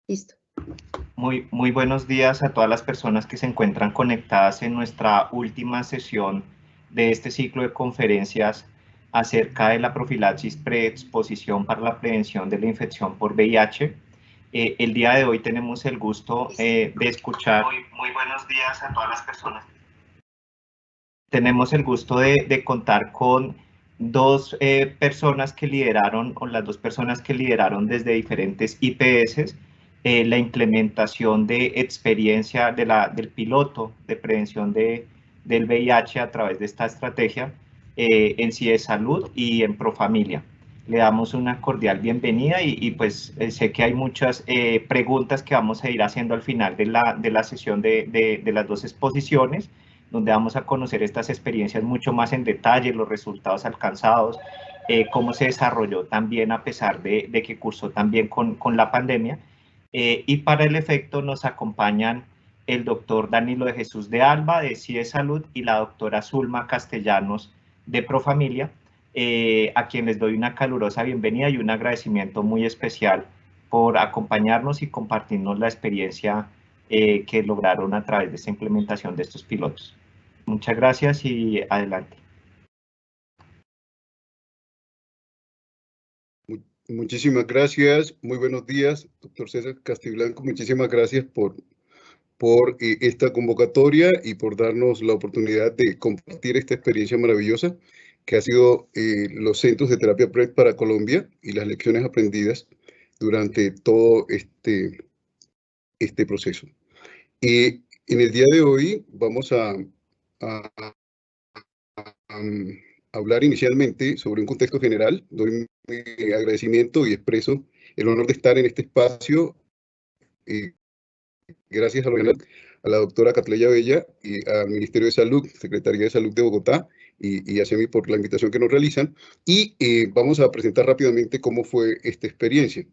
Listo. Muy buenos días a todas las personas que se encuentran conectadas en nuestra última sesión de este ciclo de conferencias acerca de la profilaxis preexposición para la prevención de la infección por VIH. El día de hoy tenemos el gusto de escuchar. Muy buenos días a todas las personas. Tenemos el gusto de contar con dos personas que lideraron, o las dos personas que lideraron desde diferentes IPS, la implementación de experiencia del piloto de prevención del VIH a través de esta estrategia en CIE Salud y en Profamilia. Le damos una cordial bienvenida y pues sé que hay muchas preguntas que vamos a ir haciendo al final de la sesión de las dos exposiciones, donde vamos a conocer estas experiencias mucho más en detalle, los resultados alcanzados, cómo se desarrolló también a pesar de que cursó también con la pandemia. Y para el efecto nos acompañan el doctor Danilo de Jesús de Alba, de CIE Salud, y la doctora Zulma Castellanos, de Profamilia, a quien les doy una calurosa bienvenida y un agradecimiento muy especial por acompañarnos y compartirnos la experiencia que lograron a través de esta implementación de estos pilotos. Muchas gracias y adelante. Muchísimas gracias, muy buenos días, doctor César Castiblanco, muchísimas gracias por esta convocatoria y por darnos la oportunidad de compartir esta experiencia maravillosa que ha sido los centros de terapia PrEP para Colombia y las lecciones aprendidas durante todo este proceso. En el día de hoy vamos a hablar inicialmente sobre un contexto general. Doy mi agradecimiento y expreso el honor de estar en este espacio. Gracias a la doctora Catleya Bella y al Ministerio de Salud, Secretaría de Salud de Bogotá y a CEMI por la invitación que nos realizan. Y vamos a presentar rápidamente cómo fue esta experiencia.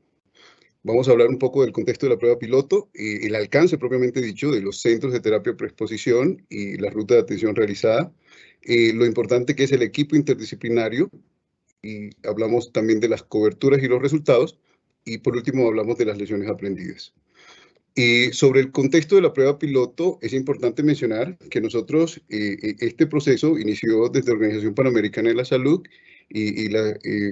Vamos a hablar un poco del contexto de la prueba piloto, el alcance propiamente dicho de los centros de terapia preexposición y la ruta de atención realizada, lo importante que es el equipo interdisciplinario, y hablamos también de las coberturas y los resultados, y por último hablamos de las lecciones aprendidas. Sobre el contexto de la prueba piloto, es importante mencionar que nosotros, este proceso inició desde la Organización Panamericana de la Salud y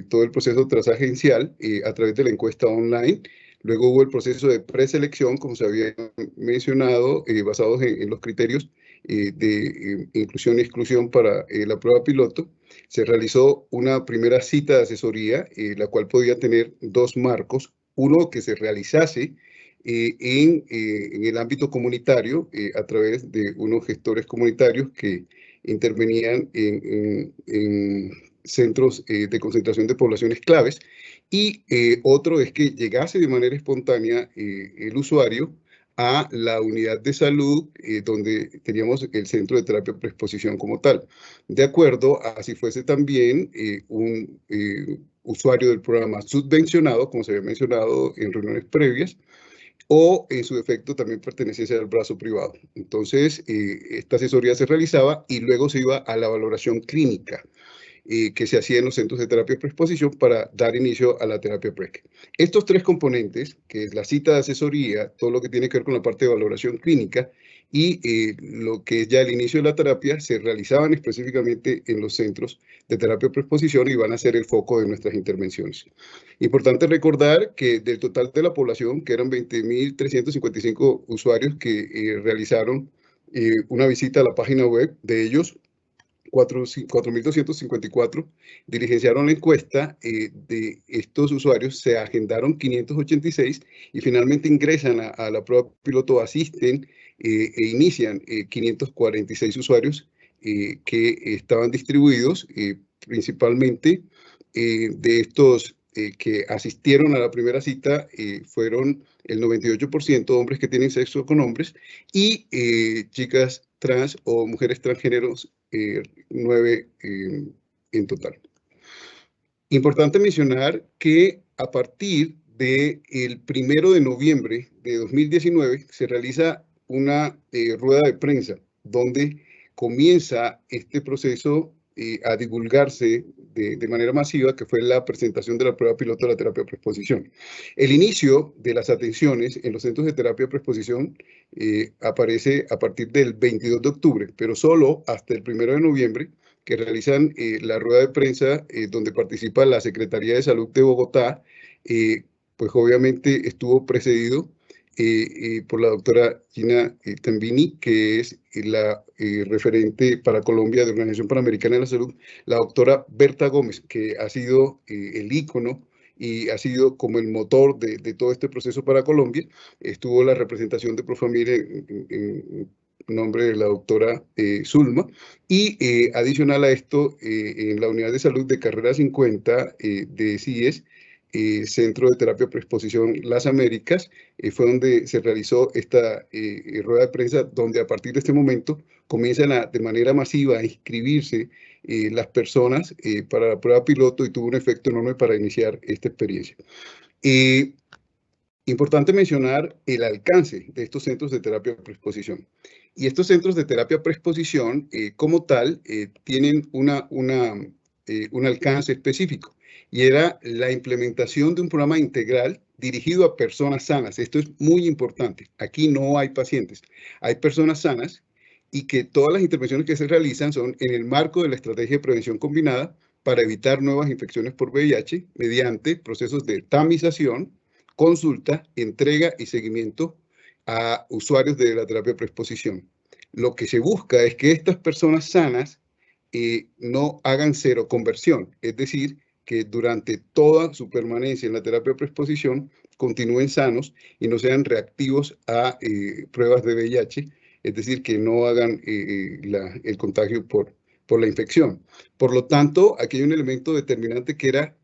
todo el proceso transagencial a través de la encuesta online. Luego hubo el proceso de preselección, como se había mencionado, basados en los criterios de inclusión y exclusión para la prueba piloto. Se realizó una primera cita de asesoría, la cual podía tener dos marcos. Uno, que se realizase en el ámbito comunitario a través de unos gestores comunitarios que intervenían en centros de concentración de poblaciones claves, y otro es que llegase de manera espontánea el usuario a la unidad de salud donde teníamos el centro de terapia preexposición como tal. De acuerdo a si fuese también un usuario del programa subvencionado, como se había mencionado en reuniones previas, o en su defecto también perteneciese al brazo privado. Entonces, esta asesoría se realizaba y luego se iba a la valoración clínica que se hacía en los centros de terapia preexposición para dar inicio a la terapia PrEP. Estos tres componentes, que es la cita de asesoría, todo lo que tiene que ver con la parte de valoración clínica y lo que es ya el inicio de la terapia, se realizaban específicamente en los centros de terapia preexposición y van a ser el foco de nuestras intervenciones. Importante recordar que del total de la población, que eran 20.355 usuarios que realizaron una visita a la página web, de ellos 4.254 diligenciaron la encuesta. De estos usuarios se agendaron 586 y finalmente ingresan a la prueba piloto, asisten e inician 546 usuarios que estaban distribuidos principalmente de estos que asistieron a la primera cita. Fueron el 98% hombres que tienen sexo con hombres y chicas trans o mujeres transgéneros, 9 en total. Importante mencionar que a partir del 1 de noviembre de 2019 se realiza una rueda de prensa donde comienza este proceso a divulgarse de manera masiva, que fue la presentación de la prueba piloto de la terapia preexposición. El inicio de las atenciones en los centros de terapia preexposición aparece a partir del 22 de octubre, pero solo hasta el 1 de noviembre, que realizan la rueda de prensa donde participa la Secretaría de Salud de Bogotá, pues obviamente estuvo precedido por la doctora Gina Tambini, que es la referente para Colombia de la Organización Panamericana de la Salud, la doctora Berta Gómez, que ha sido el ícono y ha sido como el motor de todo este proceso para Colombia. Estuvo la representación de Profamilia en nombre de la doctora Zulma, y adicional a esto, en la unidad de salud de carrera 50 de CIES, Centro de Terapia Preexposición Las Américas, fue donde se realizó esta rueda de prensa, donde a partir de este momento comienzan de manera masiva a inscribirse las personas para la prueba piloto, y tuvo un efecto enorme para iniciar esta experiencia. Importante mencionar el alcance de estos centros de terapia preexposición. Y estos centros de terapia preexposición, como tal, tienen un alcance específico, y era la implementación de un programa integral dirigido a personas sanas. Esto es muy importante. Aquí no hay pacientes, hay personas sanas, y que todas las intervenciones que se realizan son en el marco de la estrategia de prevención combinada para evitar nuevas infecciones por VIH mediante procesos de tamización, consulta, entrega y seguimiento a usuarios de la terapia preexposición. Lo que se busca es que estas personas sanas no hagan cero conversión, es decir, que durante toda su permanencia en la terapia preexposición continúen sanos y no sean reactivos a pruebas de VIH, es decir, que no hagan el contagio por la infección. Por lo tanto, aquí hay un elemento determinante que era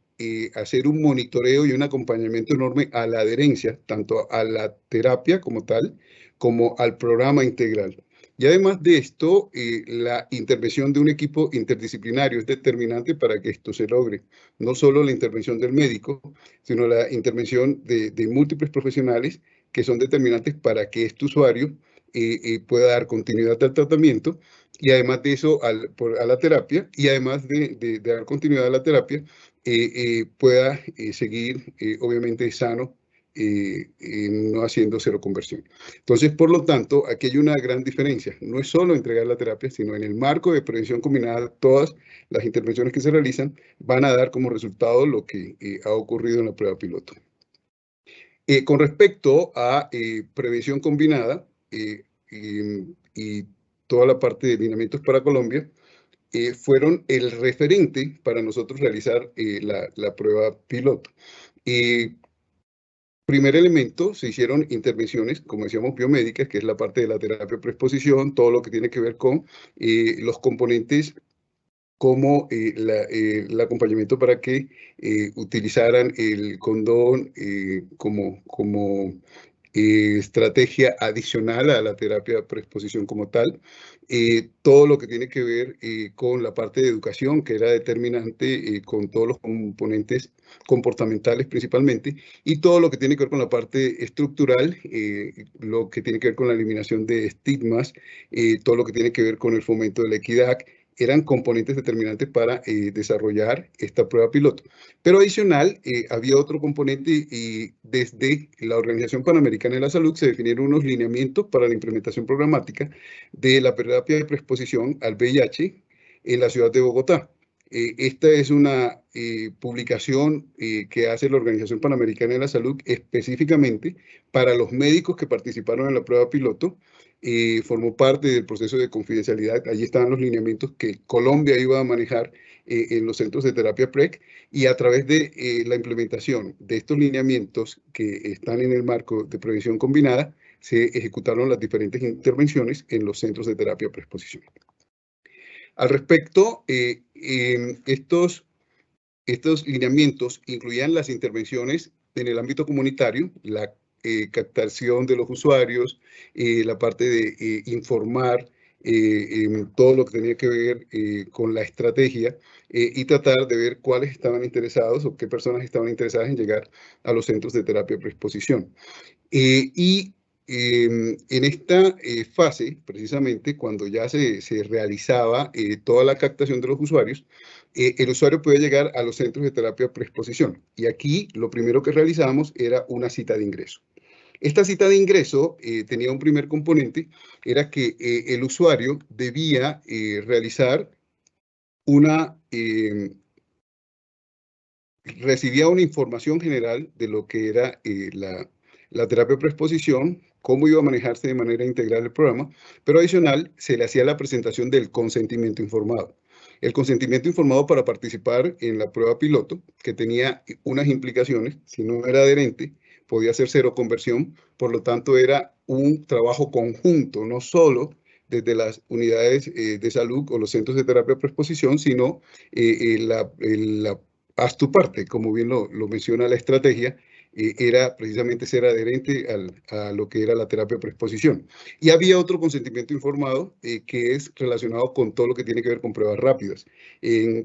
hacer un monitoreo y un acompañamiento enorme a la adherencia, tanto a la terapia como tal, como al programa integral. Y además de esto, la intervención de un equipo interdisciplinario es determinante para que esto se logre. No solo la intervención del médico, sino la intervención de múltiples profesionales que son determinantes para que este usuario pueda dar continuidad al tratamiento, y además de eso a la terapia, y además de dar continuidad a la terapia, pueda seguir obviamente sano, no haciendo cero conversión. Entonces, por lo tanto, aquí hay una gran diferencia. No es solo entregar la terapia, sino en el marco de prevención combinada, todas las intervenciones que se realizan van a dar como resultado lo que ha ocurrido en la prueba piloto. Con respecto a prevención combinada y toda la parte de lineamientos para Colombia, fueron el referente para nosotros realizar la prueba piloto. Primer elemento, se hicieron intervenciones, como decíamos, biomédicas, que es la parte de la terapia preexposición, todo lo que tiene que ver con los componentes como el acompañamiento para que utilizaran el condón como estrategia adicional a la terapia preexposición como tal. Todo lo que tiene que ver con la parte de educación, que era determinante, con todos los componentes comportamentales principalmente, y todo lo que tiene que ver con la parte estructural, lo que tiene que ver con la eliminación de estigmas, todo lo que tiene que ver con el fomento de la equidad, eran componentes determinantes para desarrollar esta prueba piloto. Pero adicional, había otro componente, y desde la Organización Panamericana de la Salud se definieron unos lineamientos para la implementación programática de la terapia de preexposición al VIH en la ciudad de Bogotá. Esta es una publicación que hace la Organización Panamericana de la Salud específicamente para los médicos que participaron en la prueba piloto. Formó parte del proceso de confidencialidad. Allí estaban los lineamientos que Colombia iba a manejar en los centros de terapia PrEP, y a través de la implementación de estos lineamientos que están en el marco de prevención combinada, se ejecutaron las diferentes intervenciones en los centros de terapia preexposición. Al respecto, estos lineamientos incluían las intervenciones en el ámbito comunitario, la captación de los usuarios, la parte de informar, todo lo que tenía que ver con la estrategia, y tratar de ver cuáles estaban interesados o qué personas estaban interesadas en llegar a los centros de terapia preexposición. Y en esta fase, precisamente, cuando ya se realizaba toda la captación de los usuarios, el usuario podía llegar a los centros de terapia preexposición. Y aquí lo primero que realizábamos era una cita de ingreso. Esta cita de ingreso tenía un primer componente, era que el usuario debía realizar recibía una información general de lo que era la terapia preexposición, cómo iba a manejarse de manera integral el programa, pero adicional se le hacía la presentación del consentimiento informado. El consentimiento informado para participar en la prueba piloto, que tenía unas implicaciones, si no era adherente, podía ser cero conversión, por lo tanto era un trabajo conjunto, no solo desde las unidades de salud o los centros de terapia preexposición, sino haz tu parte, como bien lo menciona la estrategia, era precisamente ser adherente a lo que era la terapia preexposición. Y había otro consentimiento informado que es relacionado con todo lo que tiene que ver con pruebas rápidas,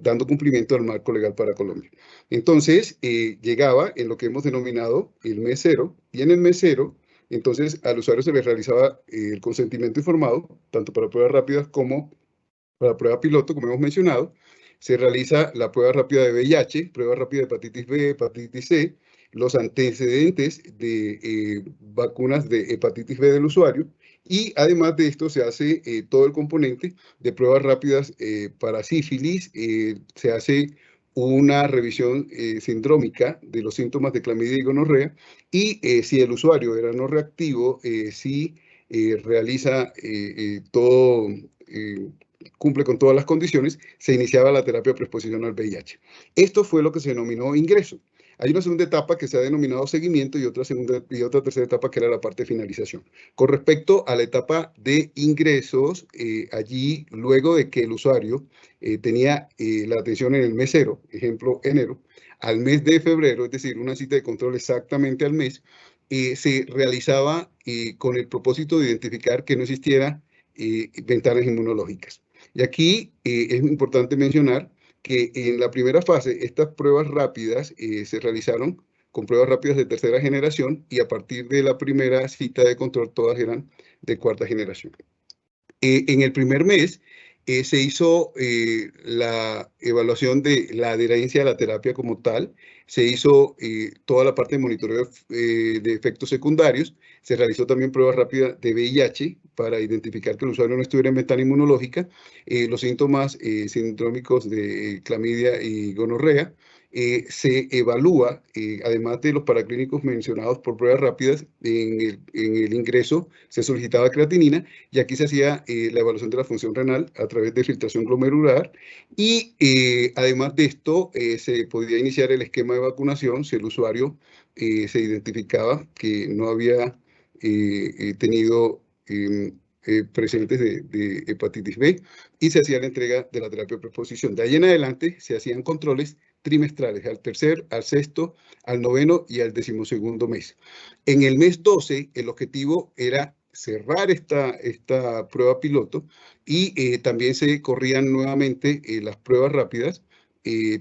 dando cumplimiento al marco legal para Colombia. Entonces, llegaba en lo que hemos denominado el mes cero, y en el mes cero, entonces al usuario se le realizaba el consentimiento informado, tanto para pruebas rápidas como para la prueba piloto, como hemos mencionado. Se realiza la prueba rápida de VIH, prueba rápida de hepatitis B, hepatitis C, los antecedentes de vacunas de hepatitis B del usuario, y además de esto se hace todo el componente de pruebas rápidas para sífilis, se hace una revisión sindrómica de los síntomas de clamidia y gonorrea, y si el usuario era no reactivo, si realiza todo cumple con todas las condiciones, se iniciaba la terapia preexposición al VIH. Esto fue lo que se denominó ingreso. Hay una segunda etapa que se ha denominado seguimiento y otra tercera etapa que era la parte de finalización. Con respecto a la etapa de ingresos, allí, luego de que el usuario tenía la atención en el mes cero, ejemplo, enero, al mes de febrero, es decir, una cita de control exactamente al mes, se realizaba con el propósito de identificar que no existiera ventanas inmunológicas. Y aquí es importante mencionar que en la primera fase estas pruebas rápidas se realizaron con pruebas rápidas de tercera generación, y a partir de la primera cita de control todas eran de cuarta generación. En el primer mes se hizo la evaluación de la adherencia a la terapia como tal, se hizo toda la parte de monitoreo de efectos secundarios, se realizó también pruebas rápidas de VIH para identificar que el usuario no estuviera en ventana inmunológica, los síntomas sindrómicos de clamidia y gonorrea. Se evalúa, además de los paraclínicos mencionados por pruebas rápidas, en el ingreso se solicitaba creatinina, y aquí se hacía la evaluación de la función renal a través de filtración glomerular, y además de esto se podía iniciar el esquema de vacunación si el usuario se identificaba que no había tenido presentes de hepatitis B, y se hacía la entrega de la terapia de preexposición. De ahí en adelante se hacían controles trimestrales, al tercer, al sexto, al noveno y al 12º mes. En el mes 12, el objetivo era cerrar esta prueba piloto, y también se corrían nuevamente las pruebas rápidas,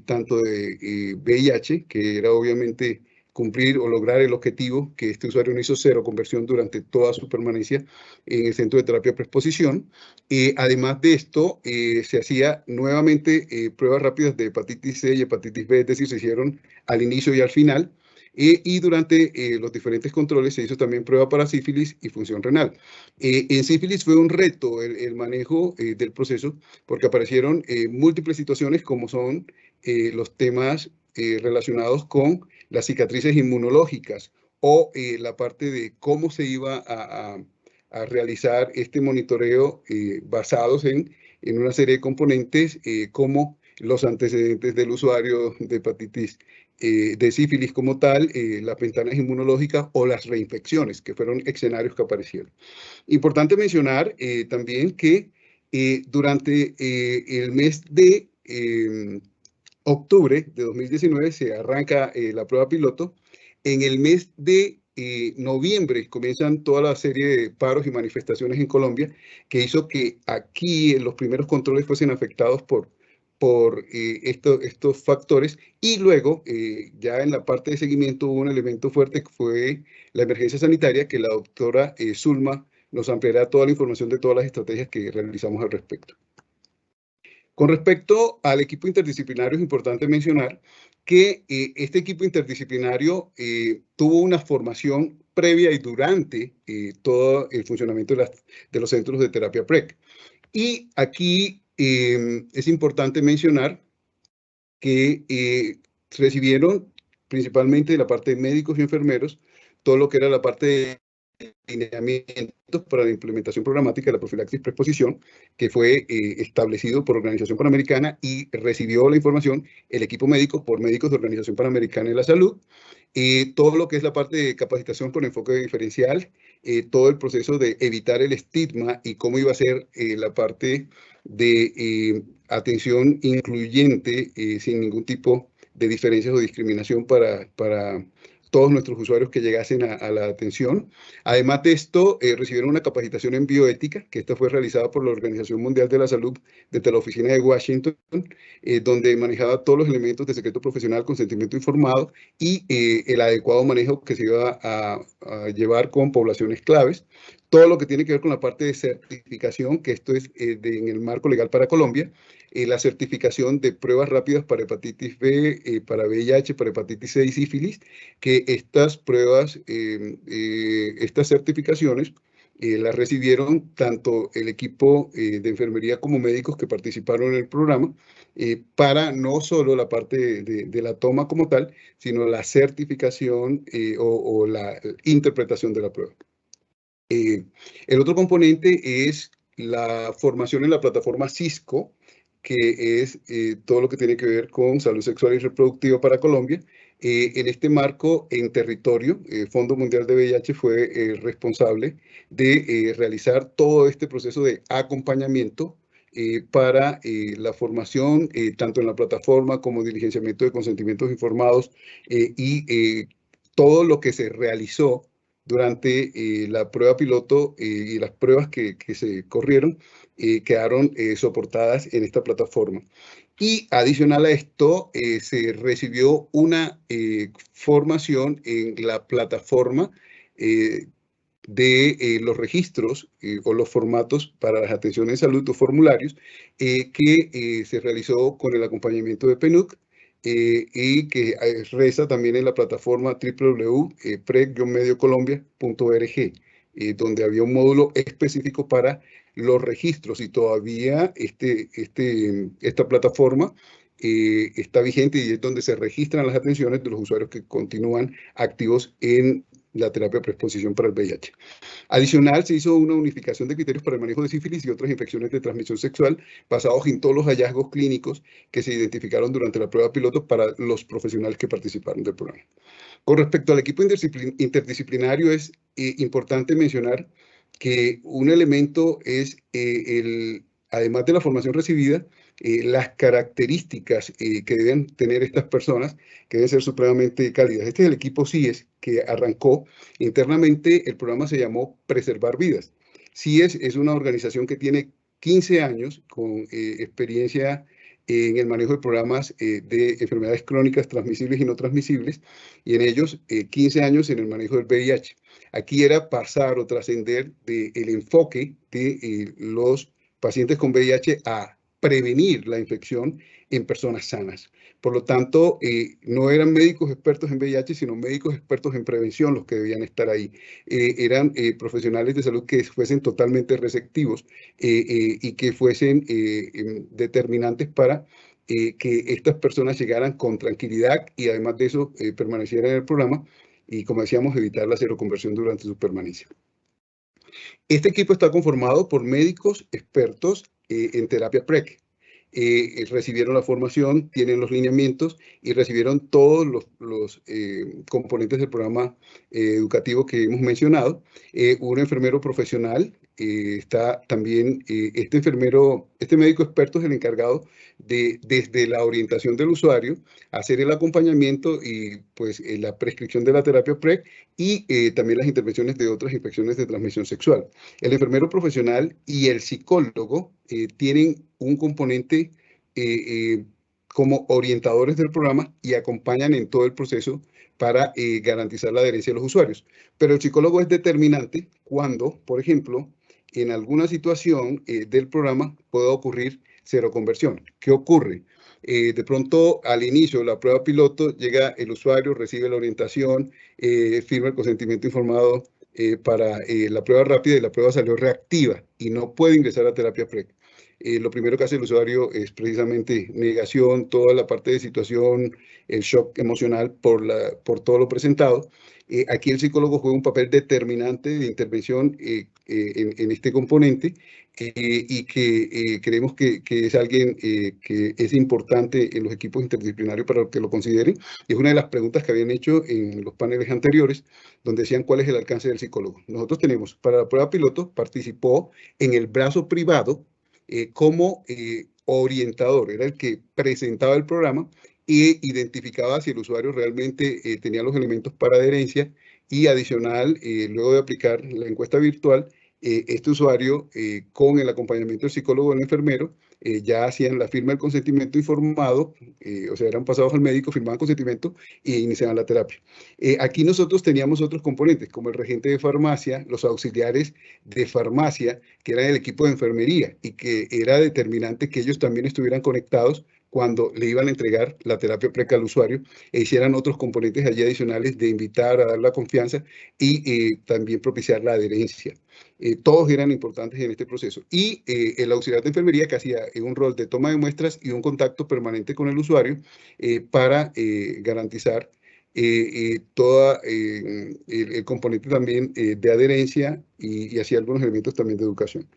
tanto de VIH, que era obviamente cumplir o lograr el objetivo que este usuario no hizo cero conversión durante toda su permanencia en el centro de terapia preexposición. Además de esto, se hacía nuevamente pruebas rápidas de hepatitis C y hepatitis B, es decir, se hicieron al inicio y al final. Y durante los diferentes controles se hizo también prueba para sífilis y función renal. En sífilis fue un reto el manejo del proceso, porque aparecieron múltiples situaciones, como son los temas relacionados con las cicatrices inmunológicas, o la parte de cómo se iba a realizar este monitoreo basados en una serie de componentes como los antecedentes del usuario de hepatitis, de sífilis como tal, las ventanas inmunológicas o las reinfecciones, que fueron escenarios que aparecieron. Importante mencionar también que durante el mes de octubre de 2019 se arranca la prueba piloto. En el mes de noviembre comienzan toda la serie de paros y manifestaciones en Colombia, que hizo que aquí los primeros controles fuesen afectados por por estos factores, y luego ya en la parte de seguimiento hubo un elemento fuerte que fue la emergencia sanitaria, que la doctora Zulma nos ampliará toda la información de todas las estrategias que realizamos al respecto. Con respecto al equipo interdisciplinario, es importante mencionar que este equipo interdisciplinario tuvo una formación previa y durante todo el funcionamiento de los centros de terapia PREC. Y aquí es importante mencionar que recibieron principalmente de la parte de médicos y enfermeros todo lo que era la parte de lineamientos para la implementación programática de la profilaxis preexposición, que fue establecido por Organización Panamericana, y recibió la información el equipo médico por médicos de Organización Panamericana de la Salud. Todo lo que es la parte de capacitación con enfoque diferencial, todo el proceso de evitar el estigma y cómo iba a ser la parte de atención incluyente sin ningún tipo de diferencias o discriminación para todos nuestros usuarios que llegasen a la atención. Además de esto, recibieron una capacitación en bioética, que esta fue realizada por la Organización Mundial de la Salud desde la oficina de Washington, donde manejaba todos los elementos de secreto profesional, consentimiento informado y el adecuado manejo que se iba a llevar con poblaciones claves. Todo lo que tiene que ver con la parte de certificación, que esto es en el marco legal para Colombia, la certificación de pruebas rápidas para hepatitis B, para VIH, para hepatitis C y sífilis, que estas pruebas, estas certificaciones, las recibieron tanto el equipo de enfermería como médicos que participaron en el programa, para no solo la parte de la toma como tal, sino la certificación o la interpretación de la prueba. El otro componente es la formación en la plataforma Cisco, que es todo lo que tiene que ver con salud sexual y reproductiva para Colombia. En este marco, en territorio, Fondo Mundial de VIH fue responsable de realizar todo este proceso de acompañamiento para la formación, tanto en la plataforma como diligenciamiento de consentimientos informados y todo lo que se realizó durante la prueba piloto y las pruebas que se corrieron quedaron soportadas en esta plataforma. Y adicional a esto, se recibió una formación en la plataforma de los registros o los formatos para las atenciones de salud, los formularios, que se realizó con el acompañamiento de PNUC, y que reza también en la plataforma www.prec-mediocolombia.org, donde había un módulo específico para los registros, y todavía esta plataforma está vigente y es donde se registran las atenciones de los usuarios que continúan activos en la terapia preexposición para el VIH. Adicional, se hizo una unificación de criterios para el manejo de sífilis y otras infecciones de transmisión sexual basados en todos los hallazgos clínicos que se identificaron durante la prueba piloto para los profesionales que participaron del programa. Con respecto al equipo interdisciplinario, es importante mencionar que un elemento es, además de la formación recibida, las características que deben tener estas personas, que deben ser supremamente cálidas. Este es el equipo CIES que arrancó internamente. El programa se llamó Preservar Vidas. CIES es una organización que tiene 15 años con experiencia en el manejo de programas de enfermedades crónicas transmisibles y no transmisibles, y en ellos 15 años en el manejo del VIH. Aquí era pasar o trascender del enfoque de los pacientes con VIH a prevenir la infección en personas sanas. Por lo tanto, no eran médicos expertos en VIH, sino médicos expertos en prevención los que debían estar ahí. Eran profesionales de salud que fuesen totalmente receptivos y que fuesen determinantes para que estas personas llegaran con tranquilidad y además de eso permanecieran en el programa y, como decíamos, evitar la seroconversión durante su permanencia. Este equipo está conformado por médicos expertos en terapia PREC. Recibieron la formación, tienen los lineamientos y recibieron todos los componentes del programa educativo que hemos mencionado. Un enfermero profesional, está también este médico experto es el encargado de, desde la orientación del usuario, hacer el acompañamiento y pues la prescripción de la terapia PrEP y también las intervenciones de otras infecciones de transmisión sexual. El enfermero profesional y el psicólogo tienen un componente como orientadores del programa y acompañan en todo el proceso para garantizar la adherencia de los usuarios. Pero el psicólogo es determinante cuando, por ejemplo, en alguna situación del programa pueda ocurrir cero conversión. ¿Qué ocurre? De pronto, al inicio de la prueba piloto, llega el usuario, recibe la orientación, firma el consentimiento informado para la prueba rápida y la prueba salió reactiva y no puede ingresar a terapia PrEP. Lo primero que hace el usuario es precisamente negación, toda la parte de situación, el shock emocional por todo lo presentado. Aquí el psicólogo juega un papel determinante de intervención en este componente y que creemos que es alguien que es importante en los equipos interdisciplinarios para que lo consideren. Es una de las preguntas que habían hecho en los paneles anteriores, donde decían cuál es el alcance del psicólogo. Nosotros tenemos, para la prueba piloto, participó en el brazo privado como orientador, era el que presentaba el programa e identificaba si el usuario realmente tenía los elementos para adherencia y adicional, luego de aplicar la encuesta virtual, este usuario, con el acompañamiento del psicólogo o el enfermero, ya hacían la firma del consentimiento informado, o sea, eran pasados al médico, firmaban consentimiento e iniciaban la terapia. Aquí nosotros teníamos otros componentes, como el regente de farmacia, los auxiliares de farmacia, que eran el equipo de enfermería y que era determinante que ellos también estuvieran conectados cuando le iban a entregar la terapia PrEP al usuario e hicieran otros componentes allí adicionales de invitar a dar la confianza y también propiciar la adherencia. Todos eran importantes en este proceso. Y el auxiliar de enfermería que hacía un rol de toma de muestras y un contacto permanente con el usuario para garantizar todo el componente también de adherencia y hacía algunos elementos también de educación.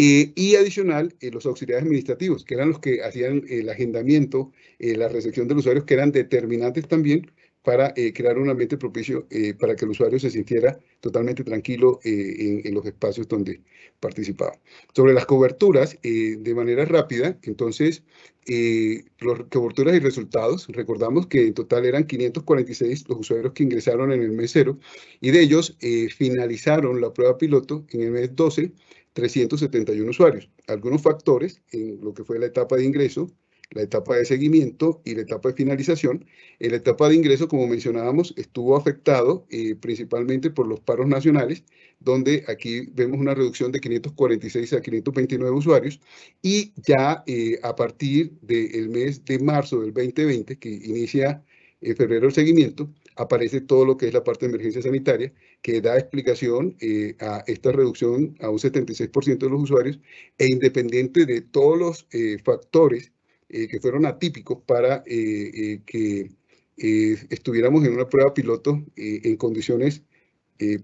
Y adicional, los auxiliares administrativos, que eran los que hacían el agendamiento, la recepción de los usuarios, que eran determinantes también para crear un ambiente propicio para que el usuario se sintiera totalmente tranquilo en los espacios donde participaba. Sobre las coberturas, de manera rápida, entonces, las coberturas y resultados, recordamos que en total eran 546 los usuarios que ingresaron en el mes 0 y de ellos finalizaron la prueba piloto en el mes 12, 371 usuarios. Algunos factores en lo que fue la etapa de ingreso, la etapa de seguimiento y la etapa de finalización. En la etapa de ingreso, como mencionábamos, estuvo afectado principalmente por los paros nacionales, donde aquí vemos una reducción de 546 a 529 usuarios y ya a partir del mes de marzo del 2020, que inicia en febrero el seguimiento, aparece todo lo que es la parte de emergencia sanitaria, que da explicación a esta reducción a un 76% de los usuarios e independiente de todos los factores que fueron atípicos para que estuviéramos en una prueba piloto en condiciones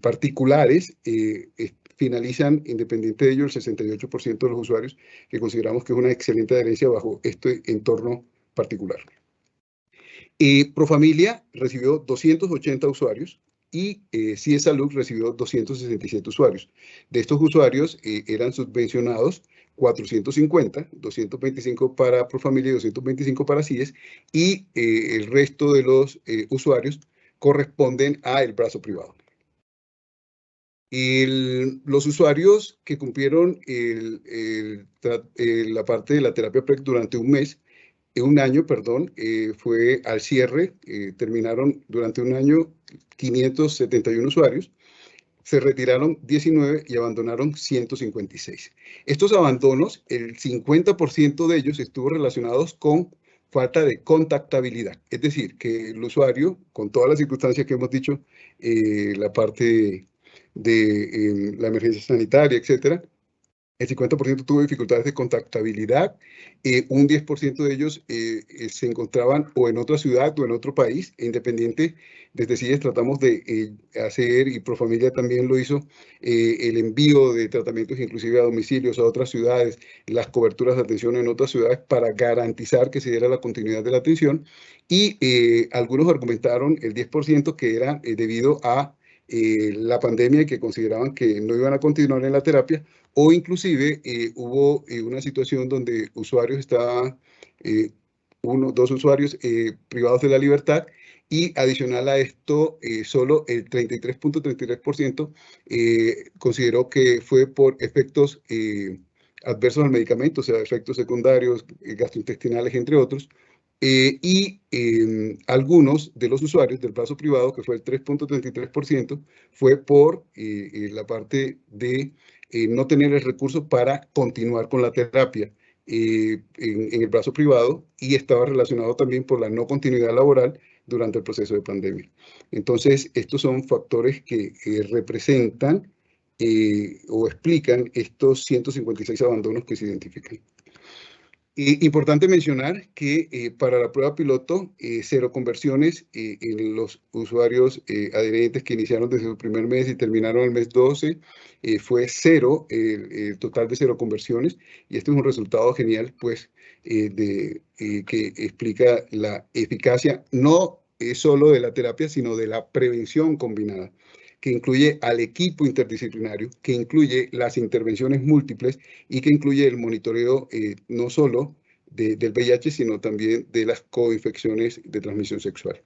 particulares, finalizan, independiente de ello, el 68% de los usuarios, que consideramos que es una excelente adherencia bajo este entorno particular. Profamilia recibió 280 usuarios y CIE Salud recibió 267 usuarios. De estos usuarios eran subvencionados 450, 225 para Profamilia y 225 para CIES, y el resto de los usuarios corresponden a el brazo privado. Los usuarios que cumplieron la parte de la terapia PrEP durante un año, fue al cierre, terminaron durante un año 571 usuarios, se retiraron 19 y abandonaron 156. Estos abandonos, el 50% de ellos estuvo relacionados con falta de contactabilidad, es decir, que el usuario, con todas las circunstancias que hemos dicho, la parte de la emergencia sanitaria, etcétera, el 50% tuvo dificultades de contactabilidad, un 10% de ellos se encontraban o en otra ciudad o en otro país, independiente. Desde CIES tratamos de hacer, y Profamilia también lo hizo, el envío de tratamientos inclusive a domicilios a otras ciudades, las coberturas de atención en otras ciudades para garantizar que se diera la continuidad de la atención. Y algunos argumentaron el 10% que era debido a la pandemia y que consideraban que no iban a continuar en la terapia, o inclusive hubo una situación donde usuarios estaban, dos usuarios privados de la libertad, y adicional a esto, solo el 33.33% consideró que fue por efectos adversos al medicamento, o sea, efectos secundarios, gastrointestinales, entre otros. Y algunos de los usuarios del brazo privado, que fue el 3.33%, fue por la parte de no tener el recurso para continuar con la terapia en el brazo privado, y estaba relacionado también por la no continuidad laboral durante el proceso de pandemia. Entonces, estos son factores que representan o explican estos 156 abandonos que se identifican. Importante mencionar que para la prueba piloto, cero conversiones en los usuarios adherentes que iniciaron desde su primer mes y terminaron el mes 12, fue cero, el total de cero conversiones, y este es un resultado genial, pues, que explica la eficacia no solo de la terapia, sino de la prevención combinada, que incluye al equipo interdisciplinario, que incluye las intervenciones múltiples y que incluye el monitoreo no solo del VIH, sino también de las coinfecciones de transmisión sexual.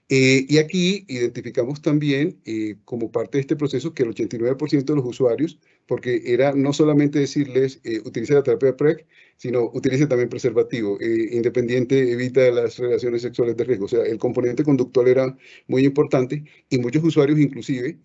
Y aquí identificamos también, como parte de este proceso, que el 89% de los usuarios, porque era no solamente decirles utilice la terapia PrEP, sino utilice también preservativo, independiente, evita las relaciones sexuales de riesgo. O sea, el componente conductual era muy importante, y muchos usuarios inclusive,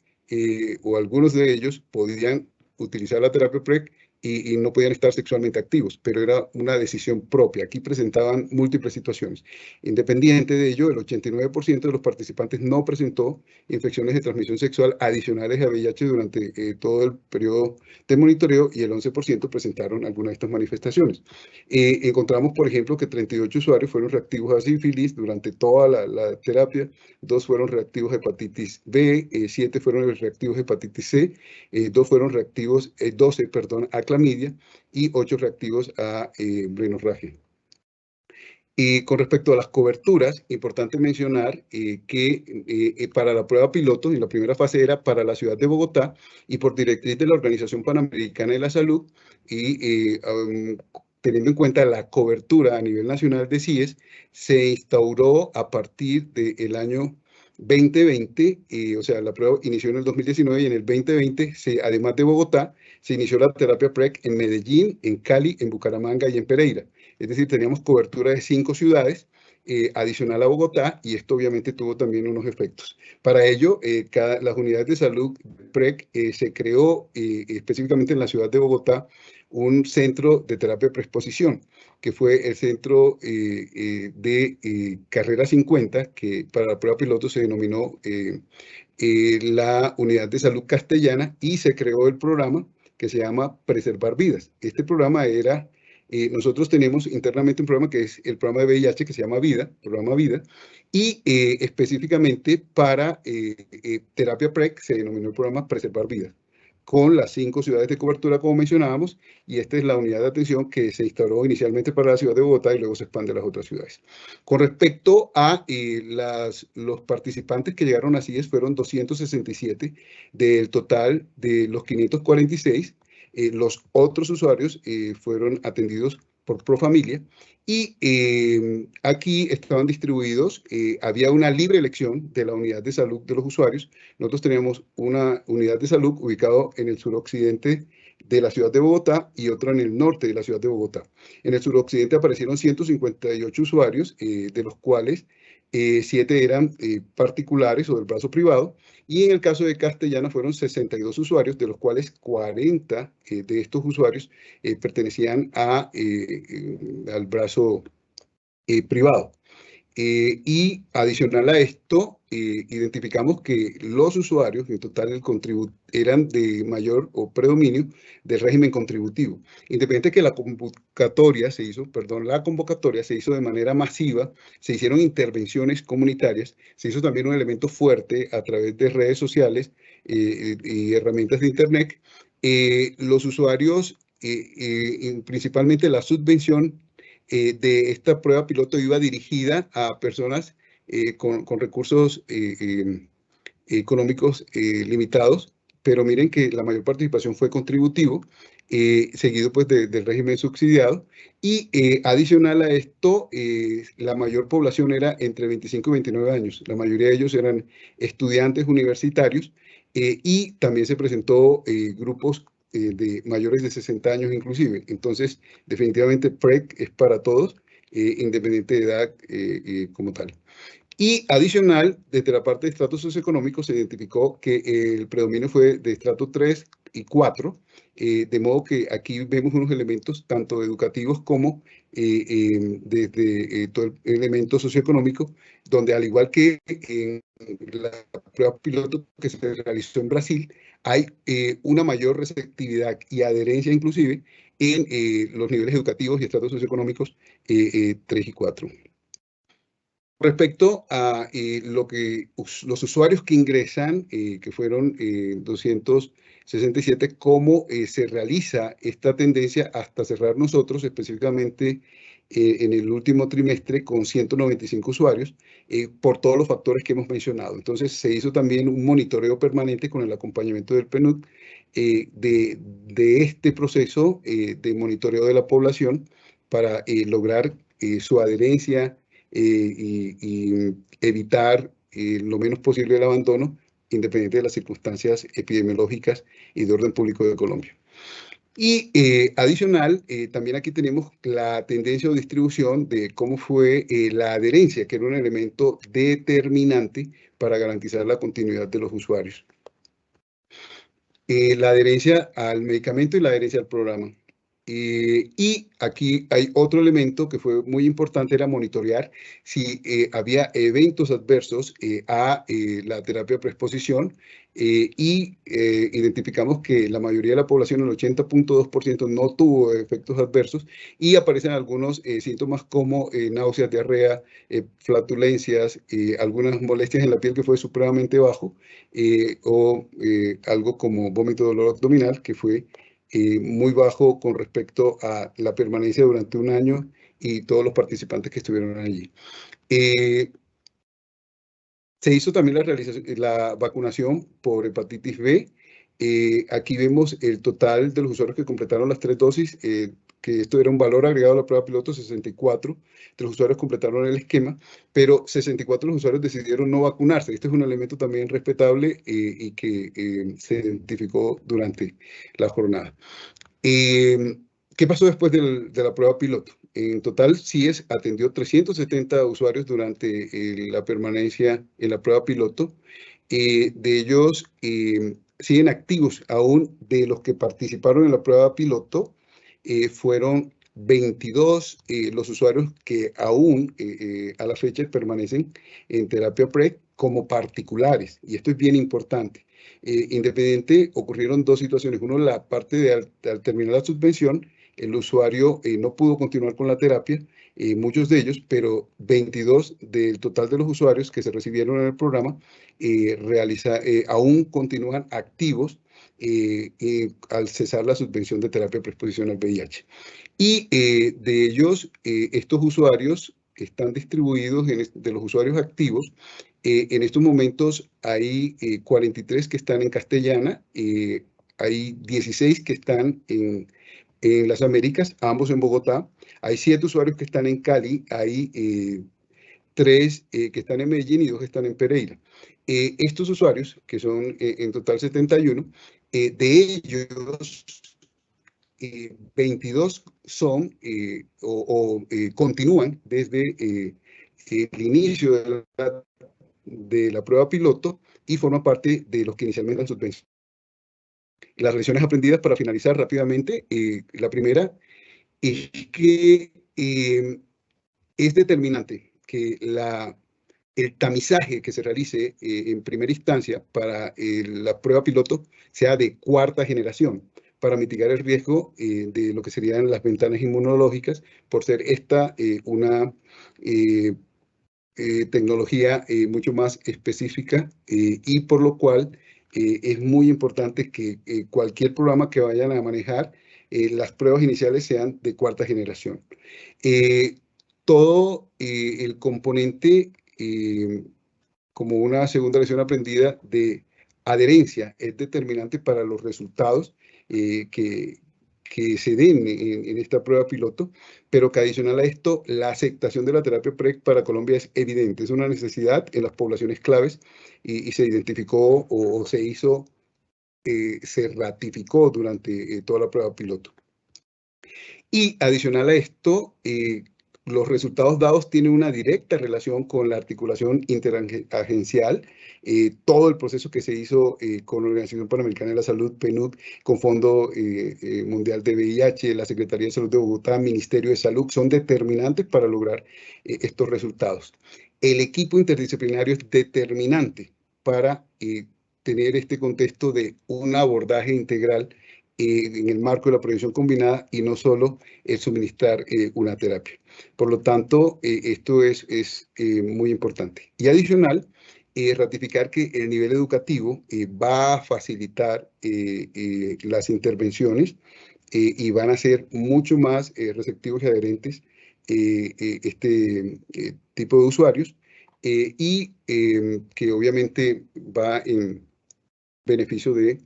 o algunos de ellos, podían utilizar la terapia PrEP y no podían estar sexualmente activos, pero era una decisión propia. Aquí presentaban múltiples situaciones. Independiente de ello, el 89% de los participantes no presentó infecciones de transmisión sexual adicionales a VIH durante todo el periodo de monitoreo, y el 11% presentaron alguna de estas manifestaciones. Encontramos, por ejemplo, que 38 usuarios fueron reactivos a sífilis durante toda la terapia, 2 fueron reactivos a hepatitis B, 7 fueron reactivos a hepatitis C, 2 fueron reactivos, 12, perdón, a clamidia, y 8 reactivos a rinorragia. Y con respecto a las coberturas, importante mencionar que para la prueba piloto, en la primera fase era para la ciudad de Bogotá, y por directriz de la Organización Panamericana de la Salud, y teniendo en cuenta la cobertura a nivel nacional de CIES, se instauró a partir del año 2020, o sea, la prueba inició en el 2019, y en el 2020, además de Bogotá, se inició la terapia PrEP en Medellín, en Cali, en Bucaramanga y en Pereira. Es decir, teníamos cobertura de 5 ciudades adicional a Bogotá, y esto obviamente tuvo también unos efectos. Para ello, las unidades de salud PrEP se creó específicamente en la ciudad de Bogotá un centro de terapia preexposición, que fue el centro de Carrera 50, que para la prueba piloto se denominó la Unidad de Salud Castellana, y se creó el programa que se llama Preservar Vidas. Este programa era, nosotros tenemos internamente un programa que es el programa de VIH, que se llama Vida, programa Vida, y específicamente para terapia PrEP se denominó el programa Preservar Vidas, con las 5 ciudades de cobertura, como mencionábamos, y esta es la unidad de atención que se instaló inicialmente para la ciudad de Bogotá y luego se expande a las otras ciudades. Con respecto a los participantes que llegaron a CIES, fueron 267 del total de los 546. Los otros usuarios fueron atendidos por Profamilia, y aquí estaban distribuidos, había una libre elección de la unidad de salud de los usuarios. Nosotros teníamos una unidad de salud ubicado en el suroccidente de la ciudad de Bogotá y otra en el norte de la ciudad de Bogotá. En el suroccidente aparecieron 158 usuarios, de los cuales 7 eran particulares o del brazo privado, y en el caso de Castellana fueron 62 usuarios, de los cuales 40 de estos usuarios pertenecían al brazo privado. Y adicional a esto, identificamos que los usuarios, en total eran de mayor o predominio del régimen contributivo. Independiente que la convocatoria se hizo de manera masiva, se hicieron intervenciones comunitarias, se hizo también un elemento fuerte a través de redes sociales y herramientas de Internet. Los usuarios, principalmente la subvención de esta prueba piloto, iba dirigida a personas con recursos económicos limitados, pero miren que la mayor participación fue contributivo, seguido pues del régimen subsidiado, y adicional a esto, la mayor población era entre 25 y 29 años, la mayoría de ellos eran estudiantes universitarios, y también se presentó grupos de mayores de 60 años inclusive. Entonces, definitivamente PrEP es para todos, independiente de edad como tal. Y adicional, desde la parte de estratos socioeconómicos se identificó que el predominio fue de estrato 3 y 4, de modo que aquí vemos unos elementos tanto educativos como desde todo el elemento socioeconómico, donde al igual que en la prueba piloto que se realizó en Brasil, hay una mayor receptividad y adherencia inclusive en los niveles educativos y estratos socioeconómicos 3 y 4. Respecto a los usuarios que ingresan, que fueron 267, cómo se realiza esta tendencia hasta cerrar nosotros, específicamente en el último trimestre, con 195 usuarios, por todos los factores que hemos mencionado. Entonces, se hizo también un monitoreo permanente con el acompañamiento del PNUD de este proceso de monitoreo de la población para lograr su adherencia y evitar lo menos posible el abandono, independiente de las circunstancias epidemiológicas y de orden público de Colombia. Y adicional, también aquí tenemos la tendencia o distribución de cómo fue la adherencia, que era un elemento determinante para garantizar la continuidad de los usuarios. La adherencia al medicamento y la adherencia al programa. Y aquí hay otro elemento que fue muy importante, era monitorear si había eventos adversos a la terapia de preexposición y identificamos que la mayoría de la población, el 80.2%, no tuvo efectos adversos y aparecen algunos síntomas como náuseas, diarrea, flatulencias, algunas molestias en la piel que fue supremamente bajo o algo como vómito, dolor abdominal que fue muy bajo con respecto a la permanencia durante un año y todos los participantes que estuvieron allí. Se hizo también la vacunación por hepatitis B. Aquí vemos el total de los usuarios que completaron las 3 dosis, que esto era un valor agregado a la prueba piloto, 64 de los usuarios completaron el esquema, pero 64 de los usuarios decidieron no vacunarse. Este es un elemento también respetable y que se identificó durante la jornada. ¿Qué pasó después de la prueba piloto? En total, CIES atendió 370 usuarios durante la permanencia en la prueba piloto. De ellos, siguen activos aún de los que participaron en la prueba piloto. Fueron 22 los usuarios que aún a la fecha permanecen en terapia PrEP como particulares. Y esto es bien importante. Independiente, ocurrieron dos situaciones. Uno, la parte de al terminar la subvención, el usuario no pudo continuar con la terapia, muchos de ellos, pero 22 del total de los usuarios que se recibieron en el programa aún continúan activos al cesar la subvención de terapia de preexposición al VIH. Y de ellos, estos usuarios están distribuidos de los usuarios activos. En estos momentos hay 43 que están en Castellana, hay 16 que están en las Américas, ambos en Bogotá, hay 7 usuarios que están en Cali, hay 3 que están en Medellín y 2 que están en Pereira. Estos usuarios, que son en total 71, de ellos 22 son o continúan desde el inicio de la prueba piloto y forman parte de los que inicialmente han subvención. Las lecciones aprendidas para finalizar rápidamente. La primera es que es determinante que el tamizaje que se realice en primera instancia para la prueba piloto sea de cuarta generación para mitigar el riesgo de lo que serían las ventanas inmunológicas, por ser esta una tecnología mucho más específica y por lo cual es muy importante que cualquier programa que vayan a manejar, las pruebas iniciales sean de cuarta generación. Todo el componente, como una segunda lección aprendida, de adherencia es determinante para los resultados que se den en esta prueba piloto, pero que adicional a esto, la aceptación de la terapia PrEP para Colombia es evidente, es una necesidad en las poblaciones claves y se identificó o se hizo se ratificó durante toda la prueba piloto. Y adicional a esto, los resultados dados tienen una directa relación con la articulación interagencial, todo el proceso que se hizo con la Organización Panamericana de la Salud, PNUD, con Fondo Mundial de VIH, la Secretaría de Salud de Bogotá, Ministerio de Salud, son determinantes para lograr estos resultados. El equipo interdisciplinario es determinante para tener este contexto de un abordaje integral en el marco de la prevención combinada y no solo suministrar una terapia. Por lo tanto, esto es muy importante. Y adicional, ratificar que el nivel educativo va a facilitar las intervenciones y van a ser mucho más receptivos y adherentes este tipo de usuarios y que obviamente va en beneficio de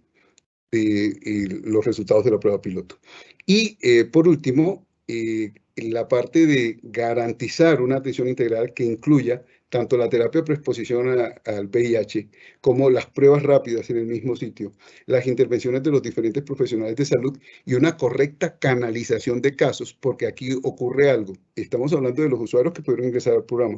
los resultados de la prueba piloto. Y por último, la parte de garantizar una atención integral que incluya tanto la terapia de preexposición al VIH como las pruebas rápidas en el mismo sitio, las intervenciones de los diferentes profesionales de salud y una correcta canalización de casos, porque aquí ocurre algo. Estamos hablando de los usuarios que pudieron ingresar al programa,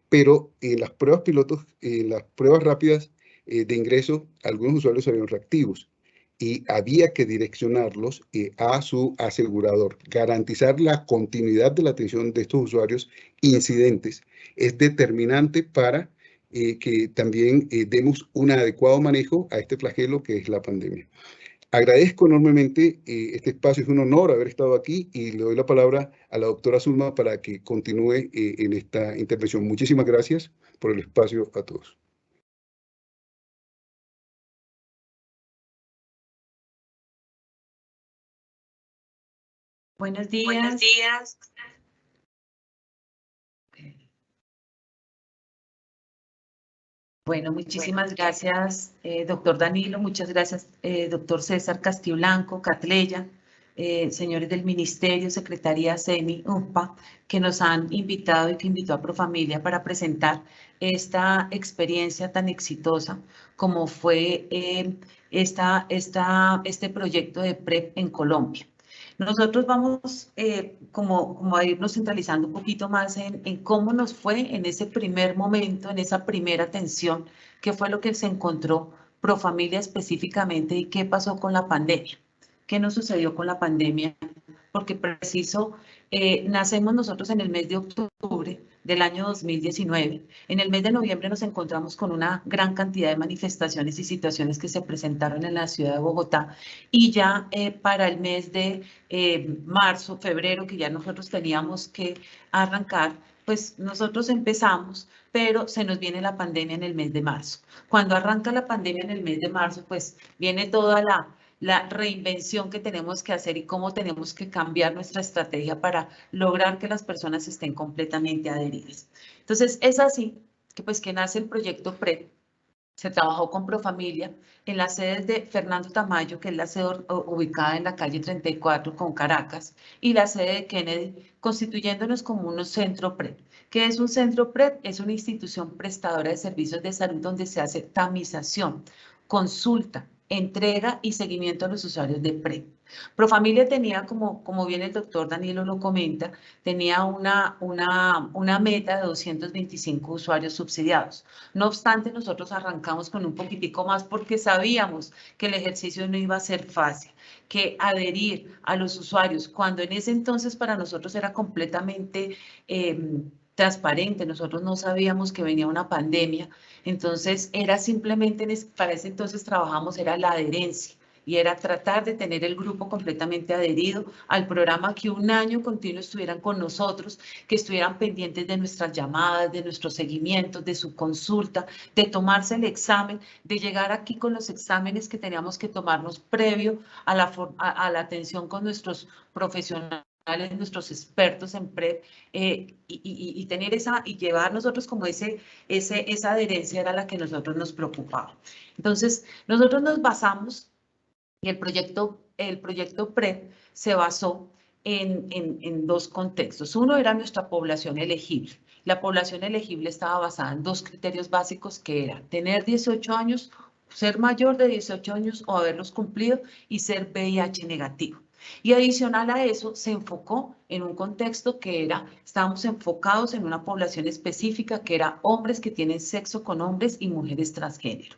pero en las pruebas pilotos, en las pruebas rápidas de ingreso, algunos usuarios salieron reactivos y había que direccionarlos a su asegurador. Garantizar la continuidad de la atención de estos usuarios incidentes es determinante para que también demos un adecuado manejo a este flagelo que es la pandemia. Agradezco enormemente este espacio, es un honor haber estado aquí y le doy la palabra a la doctora Zulma para que continúe en esta intervención. Muchísimas gracias por el espacio a todos. Buenos días. Buenos días. Bueno, muchísimas gracias, doctor Danilo, muchas gracias, doctor César Castillo Blanco, Catleya, señores del Ministerio, Secretaría CENI, UNPA, que nos han invitado y que invitó a Profamilia para presentar esta experiencia tan exitosa como fue este proyecto de PrEP en Colombia. Nosotros vamos como a irnos centralizando un poquito más en cómo nos fue en ese primer momento, en esa primera atención, qué fue lo que se encontró Profamilia específicamente y qué pasó con la pandemia, qué nos sucedió con la pandemia, porque preciso, nacemos nosotros en el mes de octubre del año 2019. En el mes de noviembre nos encontramos con una gran cantidad de manifestaciones y situaciones que se presentaron en la ciudad de Bogotá y ya para el mes de marzo, febrero, que ya nosotros teníamos que arrancar, pues nosotros empezamos, pero se nos viene la pandemia en el mes de marzo. Cuando arranca la pandemia en el mes de marzo, pues viene toda la reinvención que tenemos que hacer y cómo tenemos que cambiar nuestra estrategia para lograr que las personas estén completamente adheridas. Entonces, es así que pues que nace el proyecto PrEP. Se trabajó con Profamilia en las sedes de Fernando Tamayo, que es la sede ubicada en la calle 34 con Caracas, y la sede de Kennedy, constituyéndonos como un centro PrEP. ¿Qué es un centro PrEP? Es una institución prestadora de servicios de salud donde se hace tamización, consulta, entrega y seguimiento a los usuarios de PrEP. Profamilia tenía, como bien el doctor Danilo lo comenta, tenía una meta de 225 usuarios subsidiados. No obstante, nosotros arrancamos con un poquitico más porque sabíamos que el ejercicio no iba a ser fácil, que adherir a los usuarios, cuando en ese entonces para nosotros era completamente transparente, nosotros no sabíamos que venía una pandemia, entonces era simplemente, para ese entonces trabajamos, era la adherencia. Y era tratar de tener el grupo completamente adherido al programa, que un año continuo estuvieran con nosotros, que estuvieran pendientes de nuestras llamadas, de nuestros seguimientos, de su consulta, de tomarse el examen, de llegar aquí con los exámenes que teníamos que tomarnos previo a la atención con nuestros profesionales, nuestros expertos en PrEP, y tener y llevar nosotros como esa adherencia era la que nosotros nos preocupaba. Entonces, nosotros nos basamos. Y el proyecto PrEP se basó en dos contextos. Uno era nuestra población elegible. La población elegible estaba basada en dos criterios básicos, que era tener 18 años ser mayor de 18 años o haberlos cumplido y ser VIH negativo. Y adicional a eso, se enfocó en un contexto que era, estábamos enfocados en una población específica que era hombres que tienen sexo con hombres y mujeres transgénero.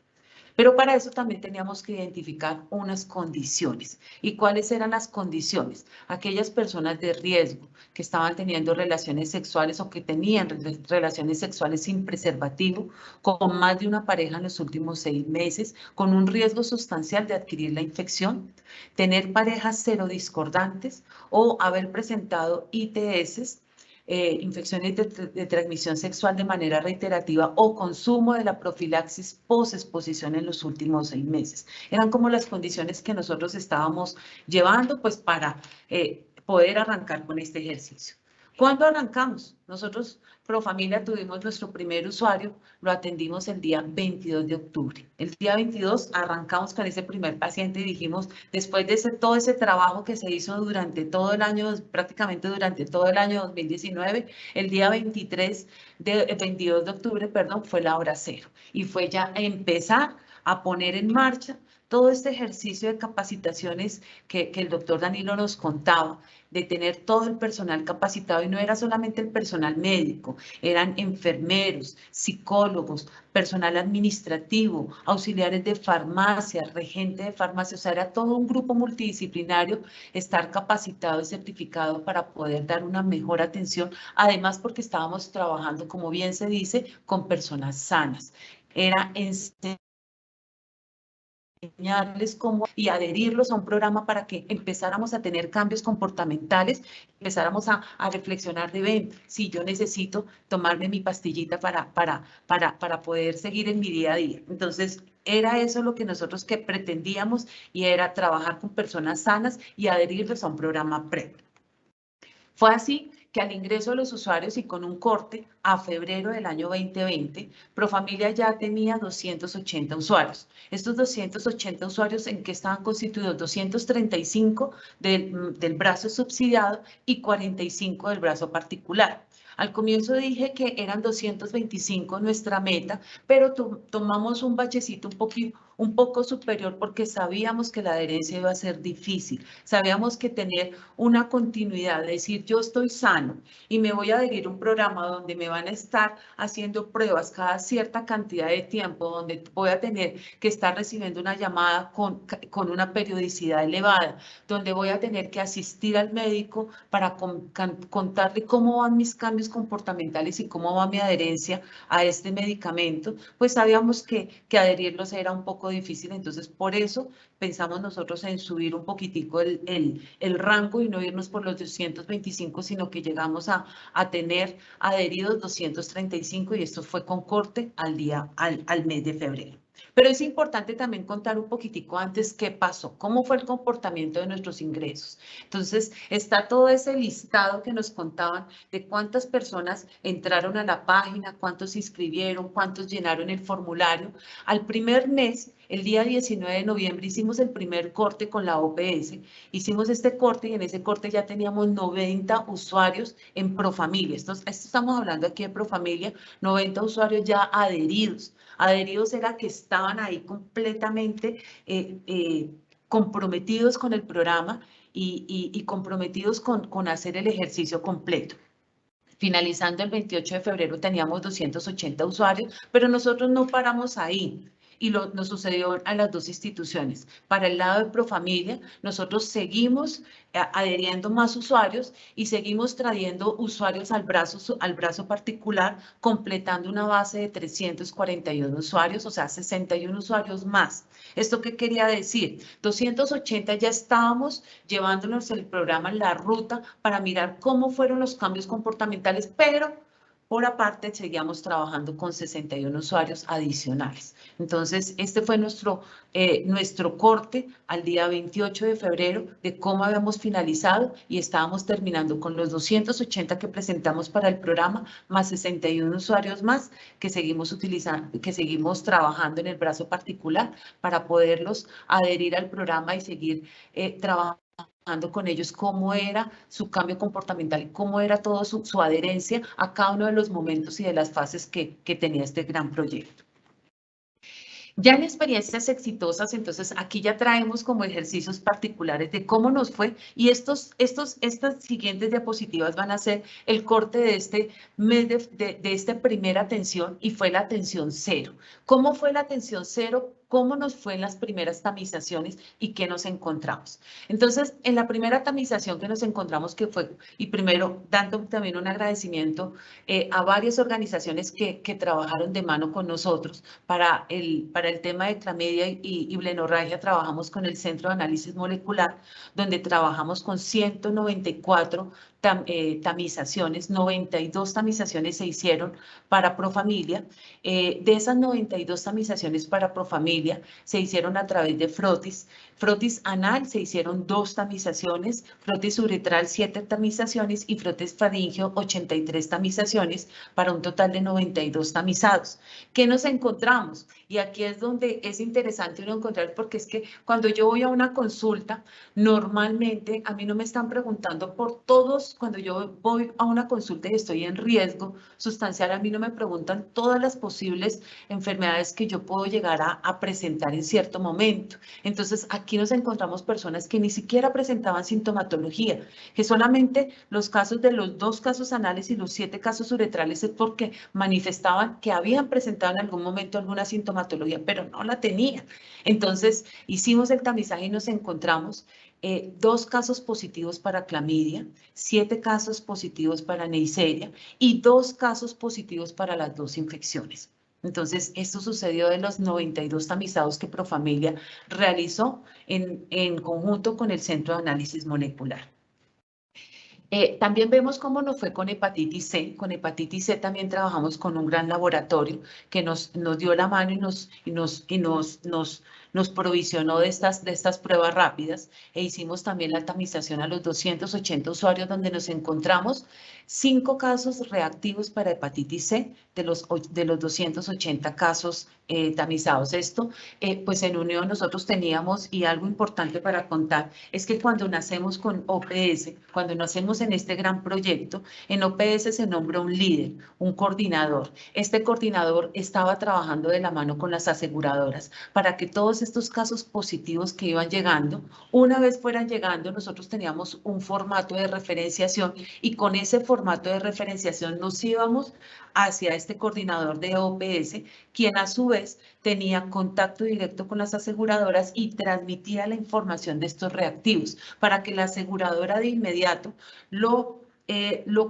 Pero para eso también teníamos que identificar unas condiciones. ¿Y cuáles eran las condiciones? Aquellas personas de riesgo que estaban teniendo relaciones sexuales o que tenían relaciones sexuales sin preservativo, con más de una pareja en los últimos 6 meses, con un riesgo sustancial de adquirir la infección, tener parejas serodiscordantes o haber presentado ITS, infecciones de transmisión sexual de manera reiterativa o consumo de la profilaxis post-exposición en los últimos 6 meses. Eran como las condiciones que nosotros estábamos llevando pues para poder arrancar con este ejercicio. ¿Cuándo arrancamos? Nosotros, Profamilia, tuvimos nuestro primer usuario, lo atendimos el día 22 de octubre. El día 22 arrancamos con ese primer paciente y dijimos, después de todo ese trabajo que se hizo durante todo el año, prácticamente durante todo el año 2019, el día 22 de octubre, perdón, fue la hora cero. Y fue ya empezar a poner en marcha todo este ejercicio de capacitaciones que el doctor Danilo nos contaba, de tener todo el personal capacitado, y no era solamente el personal médico, eran enfermeros, psicólogos, personal administrativo, auxiliares de farmacia, regente de farmacia, o sea, era todo un grupo multidisciplinario, estar capacitado y certificado para poder dar una mejor atención, además porque estábamos trabajando, como bien se dice, con personas sanas. Era enseñarles cómo y adherirlos a un programa para que empezáramos a tener cambios comportamentales, empezáramos a reflexionar de, ven, si yo necesito tomarme mi pastillita para poder seguir en mi día a día. Entonces, era eso lo que nosotros que pretendíamos, y era trabajar con personas sanas y adherirlos a un programa PrEP. Fue así que al ingreso de los usuarios y con un corte a febrero del año 2020, Profamilia ya tenía 280 usuarios. Estos 280 usuarios, ¿en qué estaban constituidos? 235 del brazo subsidiado y 45 del brazo particular. Al comienzo dije que eran 225 nuestra meta, pero tomamos un bachecito un poco superior porque sabíamos que la adherencia iba a ser difícil. Sabíamos que tener una continuidad, es decir, yo estoy sano y me voy a adherir a un programa donde me van a estar haciendo pruebas cada cierta cantidad de tiempo, donde voy a tener que estar recibiendo una llamada con una periodicidad elevada, donde voy a tener que asistir al médico para contarle cómo van mis cambios comportamentales y cómo va mi adherencia a este medicamento, pues sabíamos que adherirlos era un poco difícil. Entonces, por eso pensamos nosotros en subir un poquitico el rango y no irnos por los 225, sino que llegamos a tener adheridos 235, y esto fue con corte al mes de febrero. Pero es importante también contar un poquitico antes qué pasó, cómo fue el comportamiento de nuestros ingresos. Entonces, está todo ese listado que nos contaban de cuántas personas entraron a la página, cuántos se inscribieron, cuántos llenaron el formulario. Al primer mes, el día 19 de noviembre, hicimos el primer corte con la OPS. Hicimos este corte y en ese corte ya teníamos 90 usuarios en Profamilia. Esto estamos hablando aquí de Profamilia, 90 usuarios ya adheridos. Adheridos era que estaban ahí completamente comprometidos con el programa y comprometidos con hacer el ejercicio completo. Finalizando el 28 de febrero teníamos 280 usuarios, pero nosotros no paramos ahí. Y nos sucedió a las dos instituciones. Para el lado de Profamilia, nosotros seguimos adheriendo más usuarios y seguimos trayendo usuarios al brazo particular, completando una base de 341 usuarios, o sea, 61 usuarios más. ¿Esto qué quería decir? 280 ya estábamos llevándonos el programa en la ruta para mirar cómo fueron los cambios comportamentales, pero por aparte, seguíamos trabajando con 61 usuarios adicionales. Entonces, este fue nuestro corte al día 28 de febrero de cómo habíamos finalizado, y estábamos terminando con los 280 que presentamos para el programa, más 61 usuarios más que seguimos utilizando, que seguimos trabajando en el brazo particular para poderlos adherir al programa y seguir trabajando con ellos cómo era su cambio comportamental, cómo era toda su adherencia a cada uno de los momentos y de las fases que tenía este gran proyecto. Ya en experiencias exitosas, entonces aquí ya traemos como ejercicios particulares de cómo nos fue y estas siguientes diapositivas van a ser el corte de este mes de esta primera atención y fue la atención cero. ¿Cómo fue la atención cero? ¿Cómo nos fue en las primeras tamizaciones y qué nos encontramos? Entonces, en la primera tamización que nos encontramos que fue, y primero dando también un agradecimiento a varias organizaciones que trabajaron de mano con nosotros para el tema de clamidia y blenorragia, trabajamos con el Centro de Análisis Molecular, donde trabajamos con 194 tamizaciones, 92 tamizaciones se hicieron para Profamilia. De esas 92 tamizaciones para Profamilia se hicieron a través de frotis. Frotis anal se hicieron 2 tamizaciones, frotis uretral 7 tamizaciones y frotis faríngeo 83 tamizaciones para un total de 92 tamizados. ¿Qué nos encontramos? Y aquí es donde es interesante uno encontrar, porque es que cuando yo voy a una consulta, normalmente a mí no me están preguntando por todos, cuando yo voy a una consulta y estoy en riesgo sustancial, a mí no me preguntan todas las posibles enfermedades que yo puedo llegar a presentar en cierto momento. Entonces, aquí nos encontramos personas que ni siquiera presentaban sintomatología, que solamente los casos de los 2 casos anales y los 7 casos uretrales es porque manifestaban que habían presentado en algún momento alguna sintomatología, pero no la tenían. Entonces, hicimos el tamizaje y nos encontramos 2 casos positivos para clamidia, 7 casos positivos para Neisseria y 2 casos positivos para las 2 infecciones. Entonces, esto sucedió de los 92 tamizados que Profamilia realizó en conjunto con el Centro de Análisis Molecular. También vemos cómo nos fue con hepatitis C. Con hepatitis C también trabajamos con un gran laboratorio que nos dio la mano y nos provisionó de estas pruebas rápidas e hicimos también la tamización a los 280 usuarios donde nos encontramos 5 casos reactivos para hepatitis C de los 280 casos tamizados. Esto, pues en unión nosotros teníamos, y algo importante para contar, es que cuando nacemos con OPS, cuando nacemos en este gran proyecto, en OPS se nombra un líder, un coordinador. Este coordinador estaba trabajando de la mano con las aseguradoras para que todos estos casos positivos que iban llegando, una vez fueran llegando, nosotros teníamos un formato de referenciación y con ese formato de referenciación nos íbamos hacia este coordinador de OPS, quien a su vez tenía contacto directo con las aseguradoras y transmitía la información de estos reactivos para que la aseguradora de inmediato lo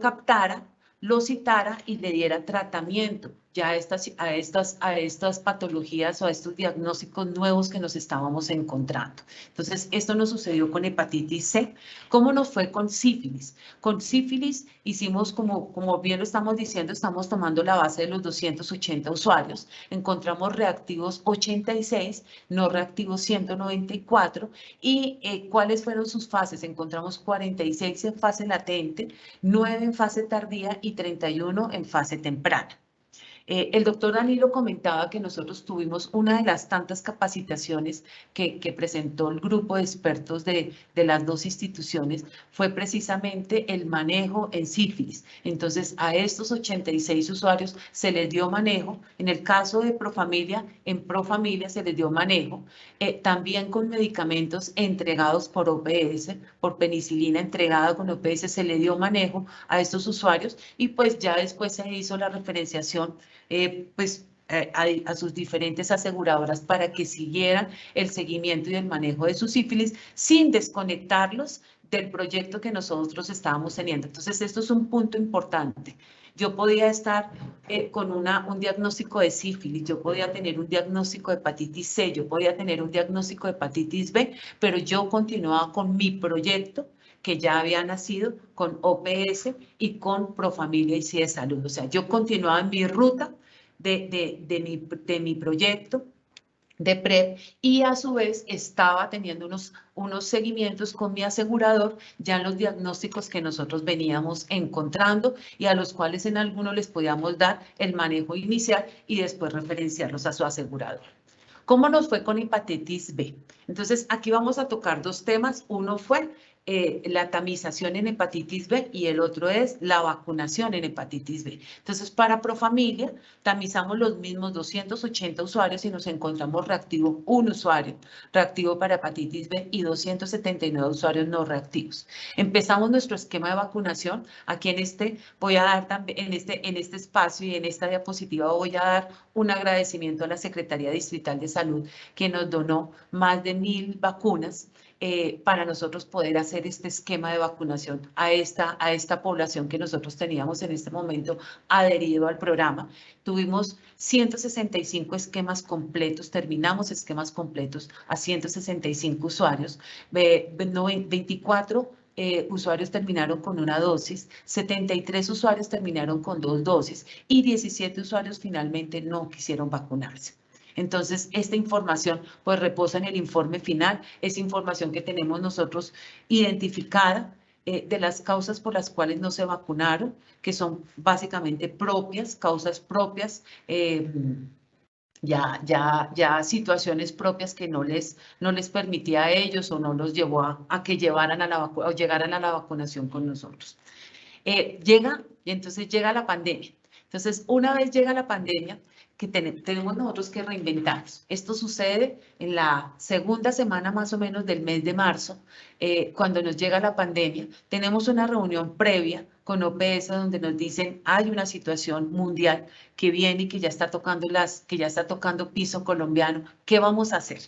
captara, lo citara y le diera tratamiento ya a estas patologías o a estos diagnósticos nuevos que nos estábamos encontrando. Entonces, esto nos sucedió con hepatitis C. ¿Cómo nos fue con sífilis? Con sífilis hicimos, como bien lo estamos diciendo, estamos tomando la base de los 280 usuarios. Encontramos reactivos 86, no reactivos 194. ¿Y cuáles fueron sus fases? Encontramos 46 en fase latente, 9 en fase tardía y 31 en fase temprana. El doctor Danilo comentaba que nosotros tuvimos una de las tantas capacitaciones que presentó el grupo de expertos de las 2 instituciones, fue precisamente el manejo en sífilis. Entonces, a estos 86 usuarios se les dio manejo. En el caso de Profamilia, en Profamilia se les dio manejo, también con medicamentos entregados por OPS, por penicilina entregada con OPS, se le dio manejo a estos usuarios y pues ya después se hizo la referenciación a sus diferentes aseguradoras para que siguieran el seguimiento y el manejo de su sífilis sin desconectarlos del proyecto que nosotros estábamos teniendo. Entonces, esto es un punto importante. Yo podía estar con un diagnóstico de sífilis, yo podía tener un diagnóstico de hepatitis C, yo podía tener un diagnóstico de hepatitis B, pero yo continuaba con mi proyecto que ya había nacido con OPS y con Profamilia y CIE Salud. O sea, yo continuaba en mi ruta de mi proyecto de PrEP y a su vez estaba teniendo unos seguimientos con mi asegurador ya en los diagnósticos que nosotros veníamos encontrando y a los cuales en algunos les podíamos dar el manejo inicial y después referenciarlos a su asegurador. ¿Cómo nos fue con hepatitis B? Entonces, aquí vamos a tocar 2 temas. Uno fue la tamización en hepatitis B y el otro es la vacunación en hepatitis B. Entonces, para Profamilia, tamizamos los mismos 280 usuarios y nos encontramos reactivo un usuario reactivo para hepatitis B y 279 usuarios no reactivos. Empezamos nuestro esquema de vacunación. Aquí voy a dar también, en este espacio y en esta diapositiva voy a dar un agradecimiento a la Secretaría Distrital de Salud que nos donó más de 1000 vacunas para nosotros poder hacer este esquema de vacunación a esta población que nosotros teníamos en este momento adherido al programa. Tuvimos 165 esquemas completos, terminamos esquemas completos a 165 usuarios, 24 usuarios terminaron con una dosis, 73 usuarios terminaron con 2 dosis y 17 usuarios finalmente no quisieron vacunarse. Entonces, esta información pues reposa en el informe final, es información que tenemos nosotros identificada de las causas por las cuales no se vacunaron, que son básicamente causas propias, ya situaciones propias que no les permitía a ellos o no los llevó a que llegaran a la vacunación con nosotros. Entonces llega la pandemia. Entonces, una vez llega la pandemia, que tenemos nosotros que reinventarnos. Esto sucede en la segunda semana más o menos del mes de marzo, cuando nos llega la pandemia. Tenemos una reunión previa con OPS donde nos dicen hay una situación mundial que viene y que ya está tocando piso colombiano. ¿Qué vamos a hacer?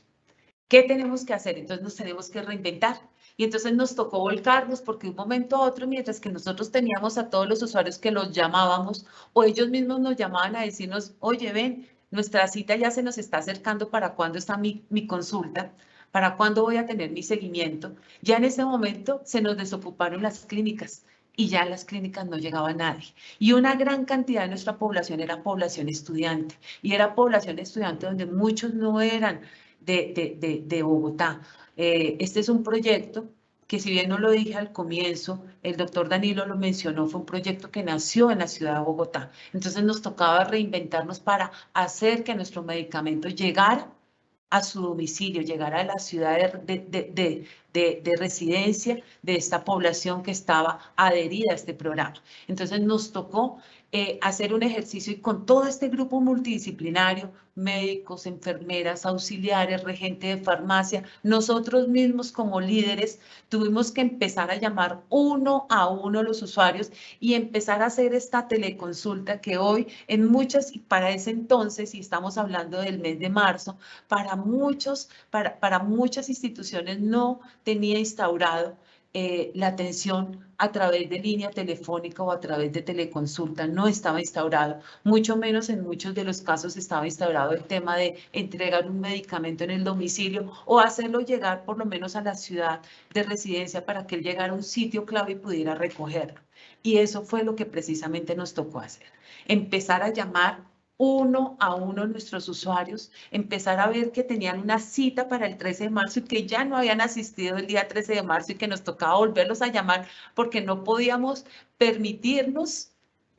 ¿Qué tenemos que hacer? Entonces nos tenemos que reinventar. Y entonces nos tocó volcarnos porque de un momento a otro, mientras que nosotros teníamos a todos los usuarios que los llamábamos o ellos mismos nos llamaban a decirnos, oye, ven, nuestra cita ya se nos está acercando, ¿para cuándo está mi consulta? ¿Para cuándo voy a tener mi seguimiento? Ya en ese momento se nos desocuparon las clínicas y ya en las clínicas no llegaba nadie. Y una gran cantidad de nuestra población era población estudiante y era población estudiante donde muchos no eran de Bogotá. Este es un proyecto que, si bien no lo dije al comienzo, el doctor Danilo lo mencionó, fue un proyecto que nació en la ciudad de Bogotá. Entonces nos tocaba reinventarnos para hacer que nuestro medicamento llegara a su domicilio, llegara a la ciudad de residencia de esta población que estaba adherida a este programa. Entonces nos tocó hacer un ejercicio y con todo este grupo multidisciplinario, médicos, enfermeras, auxiliares, regente de farmacia, nosotros mismos como líderes tuvimos que empezar a llamar uno a uno los usuarios y empezar a hacer esta teleconsulta que hoy en muchas, y para ese entonces, y estamos hablando del mes de marzo, para muchas instituciones no tenía instaurado la atención a través de línea telefónica o a través de teleconsulta, no estaba instaurado, mucho menos en muchos de los casos estaba instaurado el tema de entregar un medicamento en el domicilio o hacerlo llegar por lo menos a la ciudad de residencia para que él llegara a un sitio clave y pudiera recogerlo. Y eso fue lo que precisamente nos tocó hacer, empezar a llamar uno a uno nuestros usuarios, empezar a ver que tenían una cita para el 13 de marzo y que ya no habían asistido el día 13 de marzo y que nos tocaba volverlos a llamar porque no podíamos permitirnos,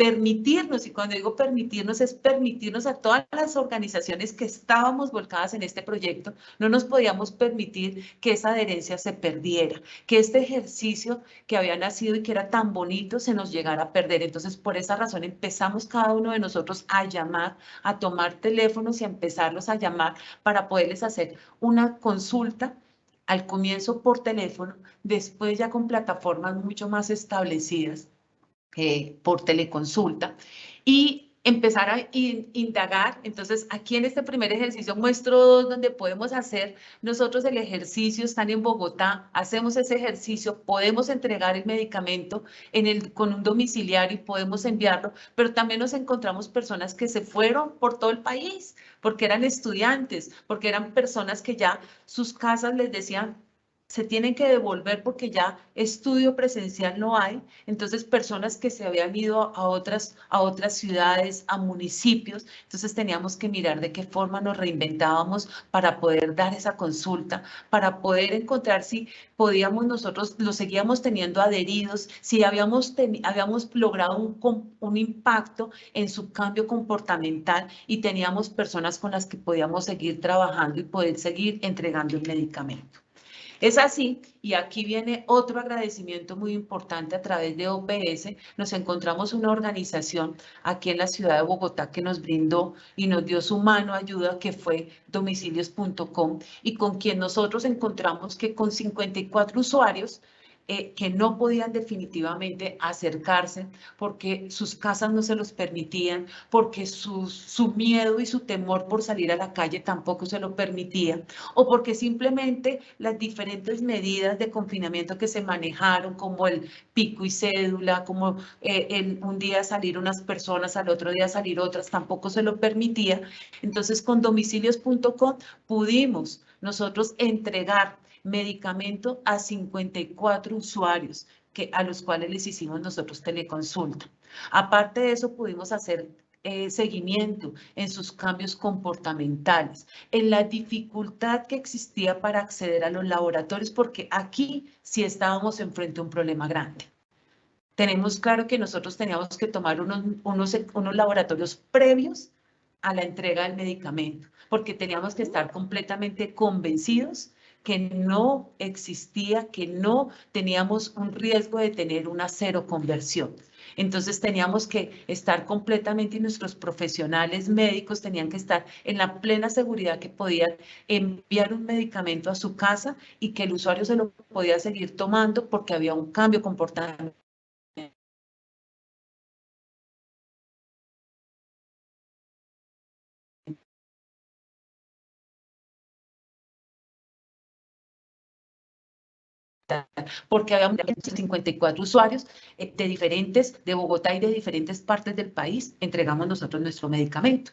y cuando digo permitirnos es permitirnos a todas las organizaciones que estábamos volcadas en este proyecto, no nos podíamos permitir que esa adherencia se perdiera, que este ejercicio que había nacido y que era tan bonito se nos llegara a perder. Entonces, por esa razón empezamos cada uno de nosotros a llamar, a tomar teléfonos y a empezarlos a llamar para poderles hacer una consulta, al comienzo por teléfono, después ya con plataformas mucho más establecidas, por teleconsulta, y empezar a indagar. Entonces, aquí en este primer ejercicio muestro dos donde podemos hacer nosotros el ejercicio, están en Bogotá, hacemos ese ejercicio, podemos entregar el medicamento con un domiciliario y podemos enviarlo, pero también nos encontramos personas que se fueron por todo el país, porque eran estudiantes, porque eran personas que ya sus casas les decían, se tienen que devolver porque ya estudio presencial no hay. Entonces, personas que se habían ido a otras ciudades, a municipios, entonces teníamos que mirar de qué forma nos reinventábamos para poder dar esa consulta, para poder encontrar si podíamos nosotros, los seguíamos teniendo adheridos, si habíamos logrado un impacto en su cambio comportamental y teníamos personas con las que podíamos seguir trabajando y poder seguir entregando el medicamento. Es así, y aquí viene otro agradecimiento muy importante a través de OPS. Nos encontramos una organización aquí en la ciudad de Bogotá que nos brindó y nos dio su mano ayuda, que fue domicilios.com, y con quien nosotros encontramos que con 54 usuarios que no podían definitivamente acercarse porque sus casas no se los permitían, porque su miedo y su temor por salir a la calle tampoco se lo permitía, o porque simplemente las diferentes medidas de confinamiento que se manejaron, como el pico y cédula, como un día salir unas personas, al otro día salir otras, tampoco se lo permitía. Entonces, con domicilios.com pudimos nosotros entregar medicamento a 54 usuarios a los cuales les hicimos nosotros teleconsulta. Aparte de eso, pudimos hacer seguimiento en sus cambios comportamentales, en la dificultad que existía para acceder a los laboratorios, porque aquí sí estábamos enfrente a un problema grande. Tenemos claro que nosotros teníamos que tomar unos laboratorios previos a la entrega del medicamento, porque teníamos que estar completamente convencidos que no existía, que no teníamos un riesgo de tener una cero conversión. Entonces teníamos que estar completamente, y nuestros profesionales médicos tenían que estar en la plena seguridad que podían enviar un medicamento a su casa y que el usuario se lo podía seguir tomando porque había un cambio comportamental. Porque había 54 usuarios de Bogotá y de diferentes partes del país, entregamos nosotros nuestro medicamento.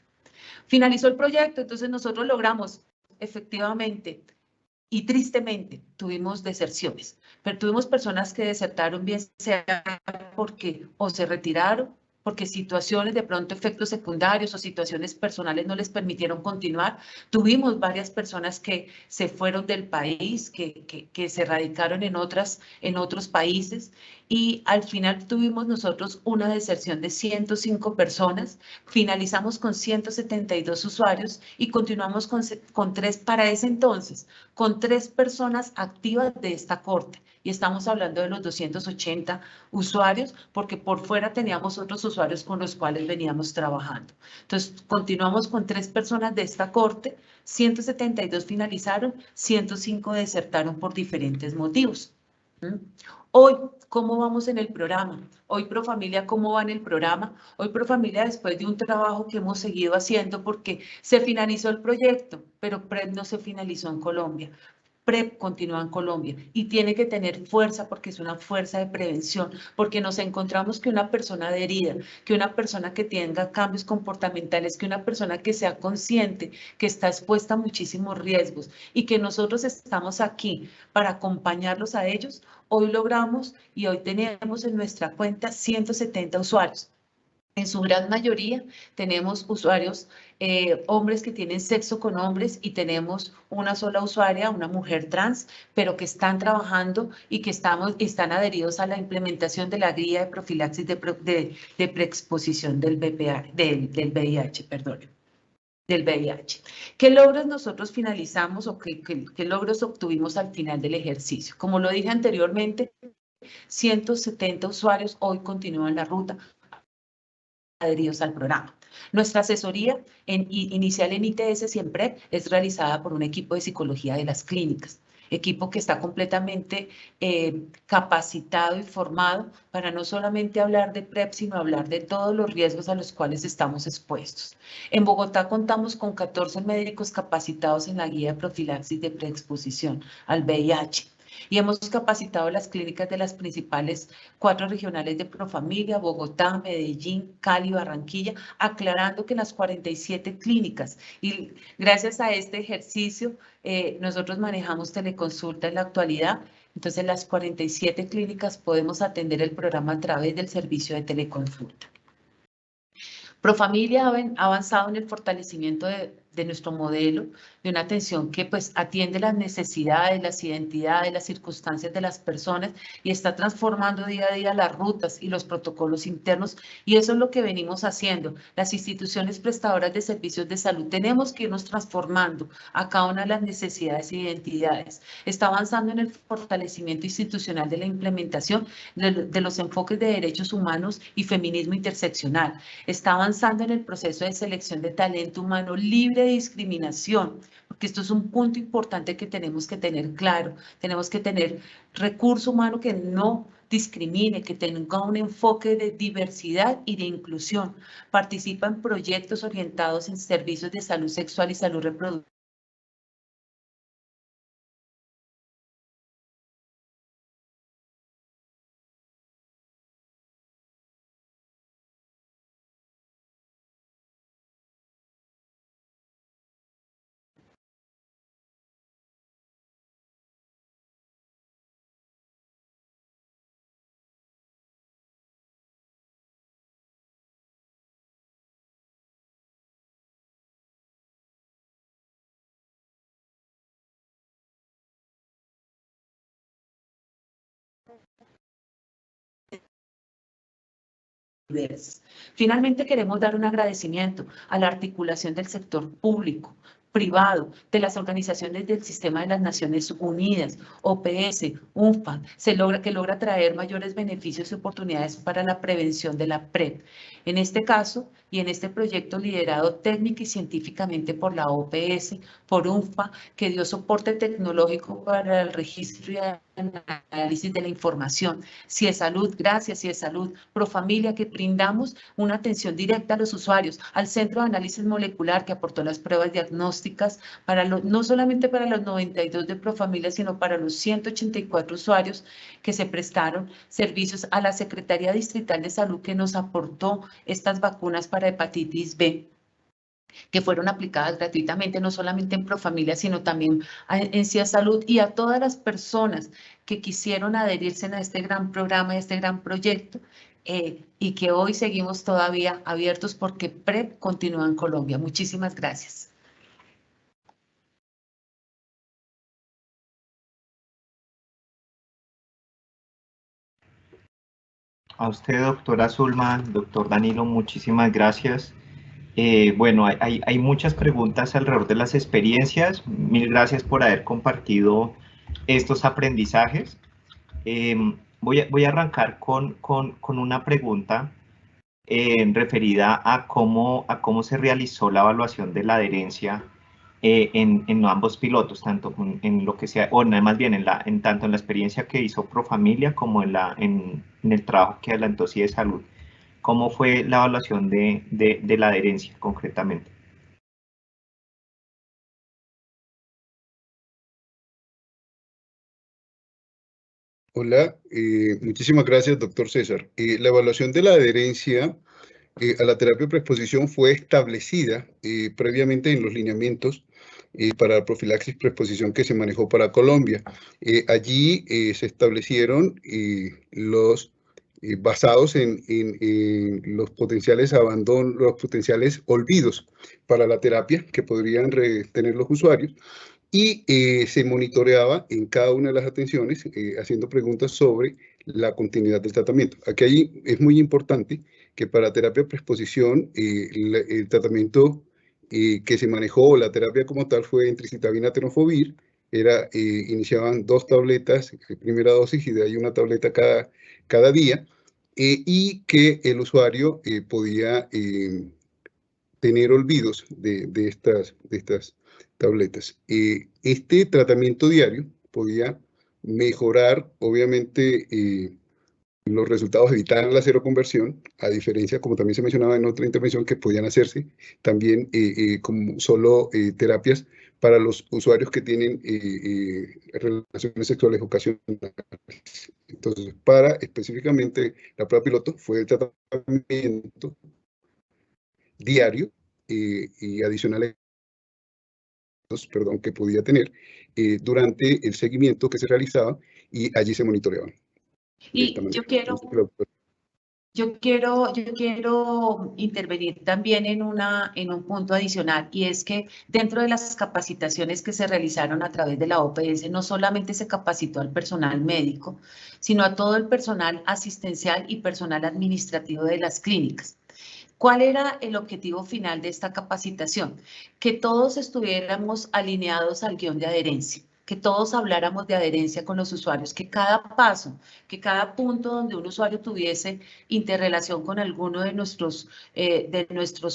Finalizó el proyecto, entonces nosotros logramos efectivamente, y tristemente tuvimos deserciones, pero tuvimos personas que desertaron, bien sea porque o se retiraron, porque situaciones, de pronto efectos secundarios o situaciones personales no les permitieron continuar. Tuvimos varias personas que se fueron del país, que se radicaron en otros países, y al final tuvimos nosotros una deserción de 105 personas, finalizamos con 172 usuarios y continuamos con 3 para ese entonces, con 3 personas activas de esta corte. Y estamos hablando de los 280 usuarios, porque por fuera teníamos otros usuarios con los cuales veníamos trabajando. Entonces, continuamos con 3 personas de esta corte, 172 finalizaron, 105 desertaron por diferentes motivos. Hoy, ¿cómo vamos en el programa? Hoy Profamilia, ¿cómo va en el programa? Hoy Profamilia, después de un trabajo que hemos seguido haciendo, porque se finalizó el proyecto, pero PREP no se finalizó en Colombia. PREP continúa en Colombia y tiene que tener fuerza, porque es una fuerza de prevención, porque nos encontramos que una persona herida, que una persona que tenga cambios comportamentales, que una persona que sea consciente que está expuesta a muchísimos riesgos y que nosotros estamos aquí para acompañarlos a ellos. Hoy logramos y hoy tenemos en nuestra cuenta 170 usuarios. En su gran mayoría tenemos usuarios, hombres que tienen sexo con hombres, y tenemos una sola usuaria, una mujer trans, pero que están trabajando y que están adheridos a la implementación de la guía de profilaxis de preexposición del VIH, perdón. Del VIH. ¿Qué logros nosotros finalizamos o qué logros obtuvimos al final del ejercicio? Como lo dije anteriormente, 170 usuarios hoy continúan la ruta adheridos al programa. Nuestra asesoría inicial en ITS siempre es realizada por un equipo de psicología de las clínicas, equipo que está completamente capacitado y formado para no solamente hablar de PrEP, sino hablar de todos los riesgos a los cuales estamos expuestos. En Bogotá contamos con 14 médicos capacitados en la guía de profilaxis de preexposición al VIH. Y hemos capacitado las clínicas de las principales 4 regionales de Profamilia, Bogotá, Medellín, Cali, Barranquilla, aclarando que las 47 clínicas, y gracias a este ejercicio nosotros manejamos teleconsulta en la actualidad. Entonces, las 47 clínicas podemos atender el programa a través del servicio de teleconsulta. Profamilia ha avanzado en el fortalecimiento de nuestro modelo, de una atención que pues atiende las necesidades, las identidades, las circunstancias de las personas y está transformando día a día las rutas y los protocolos internos, y eso es lo que venimos haciendo. Las instituciones prestadoras de servicios de salud tenemos que irnos transformando a cada una de las necesidades e identidades. Está avanzando en el fortalecimiento institucional de la implementación de los enfoques de derechos humanos y feminismo interseccional. Está avanzando en el proceso de selección de talento humano libre de discriminación, porque esto es un punto importante que tenemos que tener claro. Tenemos que tener recurso humano que no discrimine, que tenga un enfoque de diversidad y de inclusión. Participa en proyectos orientados en servicios de salud sexual y salud reproductiva. Finalmente, queremos dar un agradecimiento a la articulación del sector público, privado, de las organizaciones del Sistema de las Naciones Unidas, OPS, UNFPA, que logra traer mayores beneficios y oportunidades para la prevención de la PrEP. En este caso, y en este proyecto liderado técnica y científicamente por la OPS, por UNFPA, que dio soporte tecnológico para el registro y análisis de la información. CIESalud, gracias CIESalud, Profamilia, que brindamos una atención directa a los usuarios, al Centro de Análisis Molecular, que aportó las pruebas diagnósticas, no solamente para los 92 de Profamilia, sino para los 184 usuarios que se prestaron servicios, a la Secretaría Distrital de Salud, que nos aportó estas vacunas para hepatitis B, que fueron aplicadas gratuitamente, no solamente en Profamilia, sino también en CIESalud, y a todas las personas que quisieron adherirse a este gran programa, a este gran proyecto, y que hoy seguimos todavía abiertos porque PrEP continúa en Colombia. Muchísimas gracias. A usted, doctora Zulma, doctor Danilo, muchísimas gracias. Bueno, hay muchas preguntas alrededor de las experiencias. Mil gracias por haber compartido estos aprendizajes. Voy a arrancar con una pregunta referida a cómo se realizó la evaluación de la adherencia en ambos pilotos, tanto en lo que sea, o más bien tanto en la experiencia que hizo Profamilia como en el trabajo que adelantó CIESalud. ¿Cómo fue la evaluación de la adherencia concretamente? Hola, muchísimas gracias, doctor César. La evaluación de la adherencia a la terapia preexposición fue establecida previamente en los lineamientos para la profilaxis preexposición que se manejó para Colombia. Allí se establecieron los basados en los potenciales abandonos, los potenciales olvidos para la terapia que podrían tener los usuarios, y se monitoreaba en cada una de las atenciones haciendo preguntas sobre la continuidad del tratamiento. Aquí es muy importante que para terapia preexposición el tratamiento que se manejó, la terapia como tal, fue entricitabina tenofovir. Iniciaban 2 tabletas, primera dosis, y de ahí una tableta cada día, y que el usuario podía tener olvidos de estas tabletas. Este tratamiento diario podía mejorar, obviamente, los resultados, evitar la seroconversión, a diferencia, como también se mencionaba en otra intervención, que podían hacerse también como solo terapias para los usuarios que tienen relaciones sexuales ocasionales. Entonces, para específicamente la prueba piloto fue el tratamiento diario y adicionales, que podía tener durante el seguimiento que se realizaba, y allí se monitoreaban. Y yo quiero Yo quiero intervenir también en un punto adicional, y es que dentro de las capacitaciones que se realizaron a través de la OPS, no solamente se capacitó al personal médico, sino a todo el personal asistencial y personal administrativo de las clínicas. ¿Cuál era el objetivo final de esta capacitación? Que todos estuviéramos alineados al guión de adherencia, que todos habláramos de adherencia con los usuarios, que cada paso, que cada punto donde un usuario tuviese interrelación con alguno de nuestros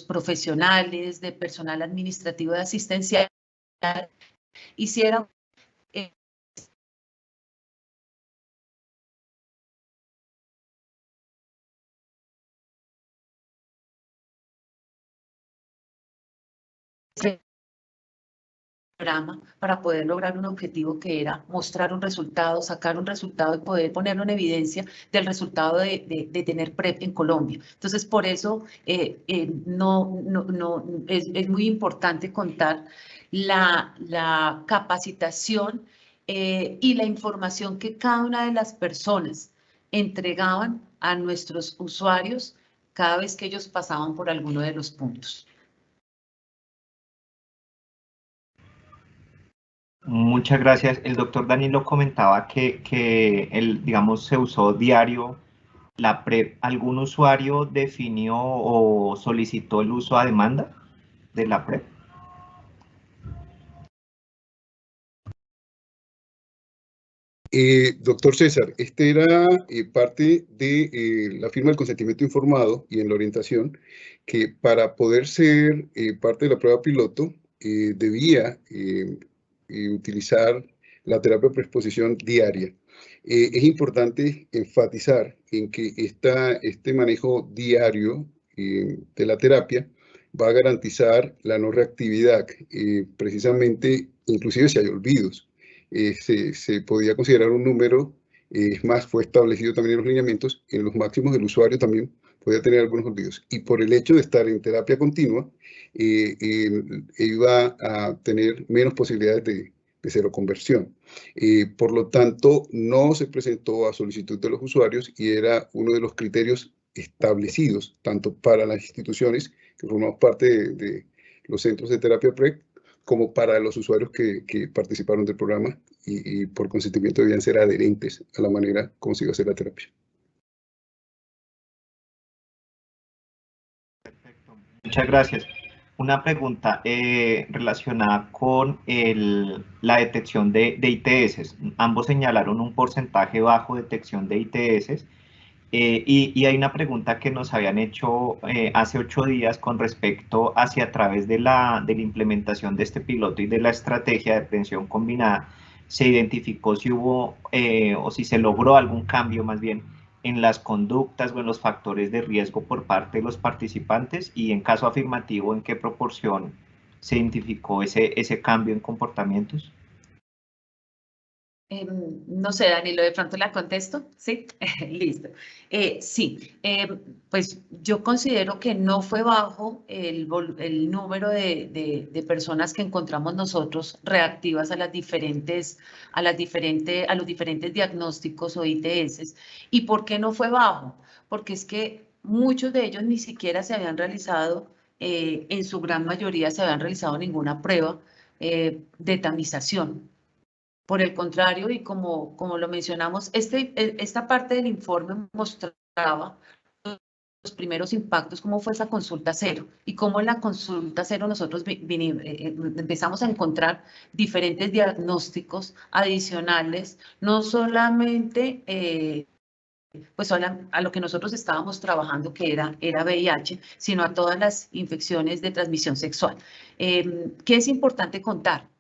profesionales, de personal administrativo de asistencia, hiciera para poder lograr un objetivo que era mostrar un resultado, sacar un resultado y poder ponerlo en evidencia del resultado de tener PrEP en Colombia. Entonces, por eso es muy importante contar la capacitación y la información que cada una de las personas entregaban a nuestros usuarios cada vez que ellos pasaban por alguno de los puntos. Muchas gracias. El doctor Danilo comentaba que digamos, se usó diario la PrEP. ¿Algún usuario definió o solicitó el uso a demanda de la PrEP? Doctor César, este era parte de la firma del consentimiento informado y en la orientación, que para poder ser parte de la prueba piloto debía utilizar la terapia de preexposición diaria. Es importante enfatizar en que este manejo diario de la terapia va a garantizar la no reactividad, precisamente, inclusive si hay olvidos. Se podía considerar un número, es más, fue establecido también en los lineamientos, en los máximos del usuario también podía tener algunos olvidos. Y por el hecho de estar en terapia continua, iba a tener menos posibilidades de seroconversión. Por lo tanto, no se presentó a solicitud de los usuarios y era uno de los criterios establecidos, tanto para las instituciones que formamos parte de los centros de terapia PrEP, como para los usuarios que participaron del programa y por consentimiento debían ser adherentes a la manera como se iba a hacer la terapia. Perfecto. Muchas gracias. Una pregunta relacionada con la detección de ITS. Ambos señalaron un porcentaje bajo de detección de ITS. Y hay una pregunta que nos habían hecho hace 8 días con respecto hacia a través de la implementación de este piloto y de la estrategia de prevención combinada, se identificó si hubo o si se logró algún cambio más bien en las conductas o en los factores de riesgo por parte de los participantes, y en caso afirmativo, ¿en qué proporción se identificó ese cambio en comportamientos? No sé, Danilo, de pronto la contesto, ¿sí? Listo. Sí, pues yo considero que no fue bajo el número de personas que encontramos nosotros reactivas a los diferentes diagnósticos o ITS. ¿Y por qué no fue bajo? Porque es que muchos de ellos ni siquiera se habían realizado, en su gran mayoría se habían realizado ninguna prueba de tamización. Por el contrario, y como lo mencionamos, esta parte del informe mostraba los primeros impactos, cómo fue esa consulta cero y cómo en la consulta cero nosotros empezamos a encontrar diferentes diagnósticos adicionales, no solamente pues a lo que nosotros estábamos trabajando, que era VIH, sino a todas las infecciones de transmisión sexual. ¿Qué es importante contar?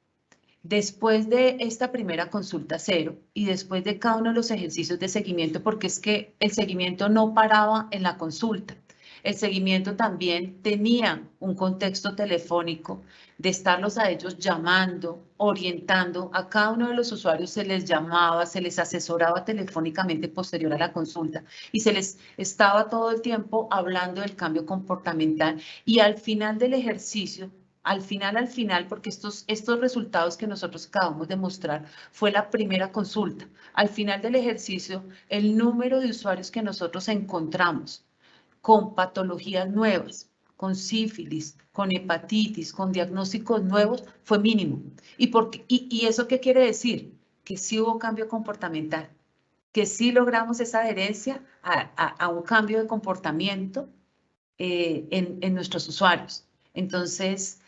Después de esta primera consulta cero y después de cada uno de los ejercicios de seguimiento, porque es que el seguimiento no paraba en la consulta, el seguimiento también tenía un contexto telefónico de estarlos a ellos llamando, orientando, a cada uno de los usuarios se les llamaba, se les asesoraba telefónicamente posterior a la consulta y se les estaba todo el tiempo hablando del cambio comportamental, y al final del ejercicio, al final, porque estos resultados que nosotros acabamos de mostrar fue la primera consulta. Al final del ejercicio, el número de usuarios que nosotros encontramos con patologías nuevas, con sífilis, con hepatitis, con diagnósticos nuevos, fue mínimo. ¿Y eso qué quiere decir? Que sí hubo cambio comportamental, que sí logramos esa adherencia a un cambio de comportamiento en nuestros usuarios. Entonces,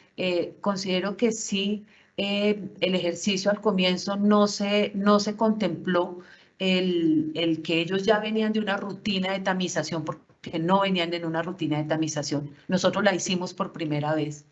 considero que sí, el ejercicio al comienzo no se contempló el que ellos ya venían de una rutina de tamización, porque no venían en una rutina de tamización. Nosotros la hicimos por primera vez.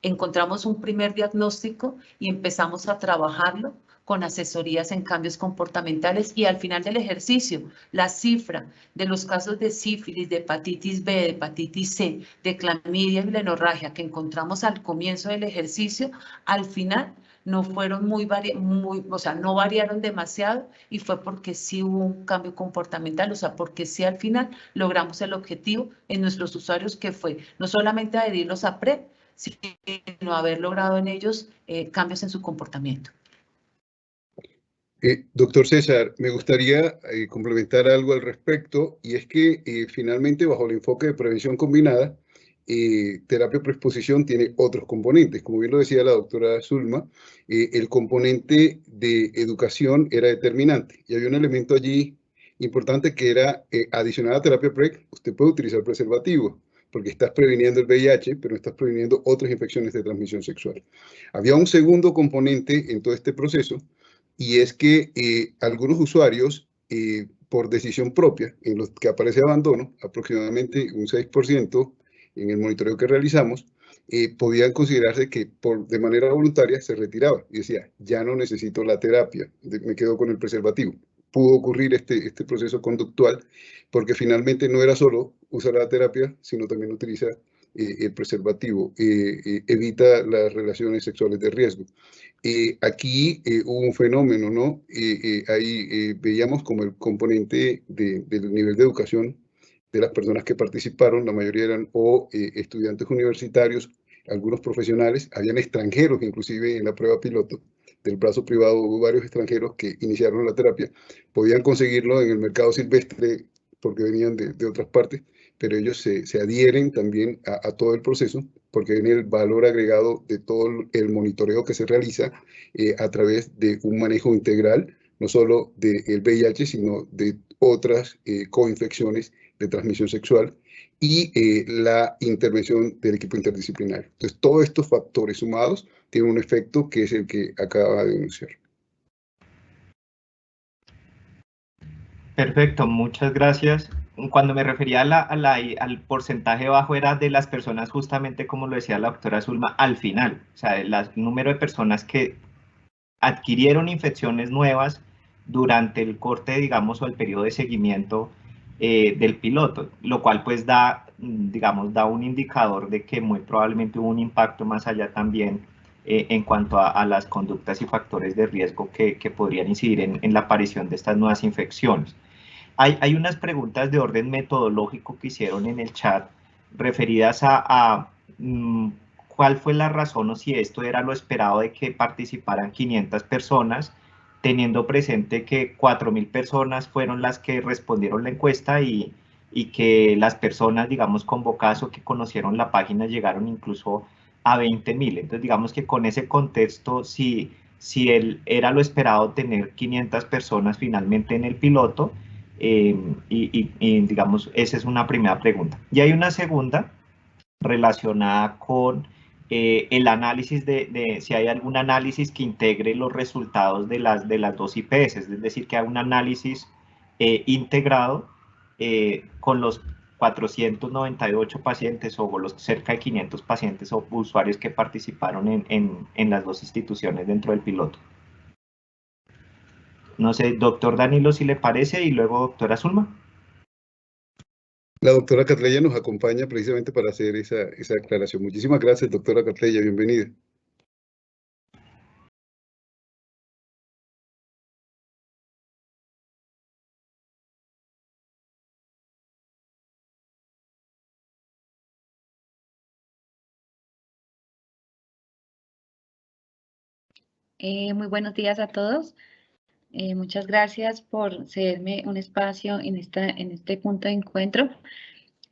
Encontramos un primer diagnóstico y empezamos a trabajarlo con asesorías en cambios comportamentales, y al final del ejercicio, la cifra de los casos de sífilis, de hepatitis B, de hepatitis C, de clamidia y blenorragia que encontramos al comienzo del ejercicio, al final no fueron o sea, no variaron demasiado, y fue porque sí hubo un cambio comportamental, o sea, porque sí al final logramos el objetivo en nuestros usuarios, que fue no solamente adherirlos a PrEP, sino haber logrado en ellos cambios en su comportamiento. Doctor César, me gustaría complementar algo al respecto, y es que finalmente, bajo el enfoque de prevención combinada, terapia preexposición tiene otros componentes. Como bien lo decía la doctora Zulma, el componente de educación era determinante, y había un elemento allí importante que era adicional a terapia PrEP, usted puede utilizar preservativo, porque estás previniendo el VIH, pero estás previniendo otras infecciones de transmisión sexual. Había un segundo componente en todo este proceso, y es que algunos usuarios, por decisión propia, en los que aparece abandono, aproximadamente un 6% en el monitoreo que realizamos, podían considerarse que de manera voluntaria se retiraba y decía, ya no necesito la terapia, me quedo con el preservativo. Pudo ocurrir este proceso conductual porque finalmente no era solo usar la terapia, sino también utiliza el preservativo, evita las relaciones sexuales de riesgo. Aquí hubo un fenómeno, ¿no? Ahí veíamos como el componente del nivel de educación de las personas que participaron, la mayoría eran estudiantes universitarios, algunos profesionales, habían extranjeros inclusive en la prueba piloto del brazo privado, hubo varios extranjeros que iniciaron la terapia, podían conseguirlo en el mercado silvestre porque venían de otras partes, pero ellos se adhieren también a todo el proceso porque ven el valor agregado de todo el monitoreo que se realiza a través de un manejo integral, no solo del VIH, sino de otras coinfecciones de transmisión sexual, y la intervención del equipo interdisciplinario. Entonces, todos estos factores sumados tienen un efecto que es el que acaba de denunciar. Perfecto, muchas gracias. Cuando me refería al porcentaje bajo, era de las personas, justamente como lo decía la doctora Zulma, al final. O sea, el número de personas que adquirieron infecciones nuevas durante el corte, digamos, o el periodo de seguimiento del piloto, lo cual pues da, digamos, da un indicador de que muy probablemente hubo un impacto más allá también en cuanto a las conductas y factores de riesgo que podrían incidir en la aparición de estas nuevas infecciones. Hay unas preguntas de orden metodológico que hicieron en el chat referidas a cuál fue la razón o si esto era lo esperado de que participaran 500 personas, teniendo presente que 4.000 personas fueron las que respondieron la encuesta y que las personas, digamos, convocadas o que conocieron la página llegaron incluso a 20.000. Entonces, digamos que con ese contexto, si era lo esperado tener 500 personas finalmente en el piloto, y digamos, esa es una primera pregunta. Y hay una segunda relacionada con el análisis de si hay algún análisis que integre los resultados de las dos IPS, es decir, que hay un análisis integrado con los 498 pacientes o los cerca de 500 pacientes o usuarios que participaron en las dos instituciones dentro del piloto. No sé, doctor Danilo, si le parece, y luego doctora Zulma. La doctora Catleya nos acompaña precisamente para hacer esa aclaración. Muchísimas gracias, doctora Catleya, bienvenida. Muy buenos días a todos. Muchas gracias por cederme un espacio en este punto de encuentro.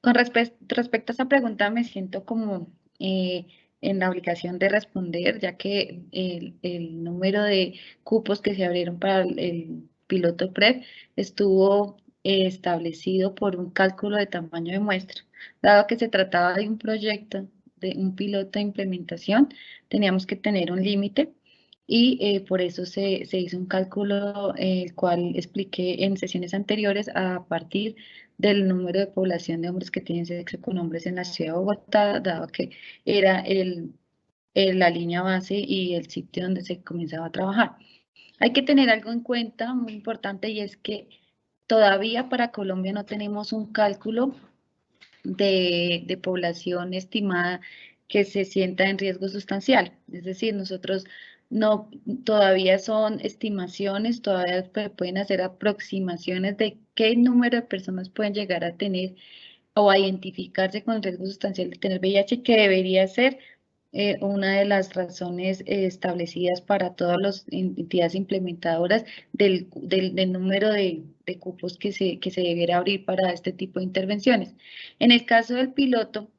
Con respecto a esa pregunta, me siento como en la obligación de responder, ya que el número de cupos que se abrieron para el piloto PREP estuvo establecido por un cálculo de tamaño de muestra. Dado que se trataba de un proyecto, de un piloto de implementación, teníamos que tener un límite y por eso se hizo un cálculo, el cual expliqué en sesiones anteriores a partir del número de población de hombres que tienen sexo con hombres en la ciudad de Bogotá, dado que era la línea base y el sitio donde se comenzaba a trabajar. Hay que tener algo en cuenta muy importante, y es que todavía para Colombia no tenemos un cálculo de población estimada que se sienta en riesgo sustancial. Es decir, nosotros no, todavía son estimaciones, todavía pueden hacer aproximaciones de qué número de personas pueden llegar a tener o a identificarse con el riesgo sustancial de tener VIH, que debería ser una de las razones establecidas para todas las entidades implementadoras del número de cupos que se debiera abrir para este tipo de intervenciones. En el caso del piloto,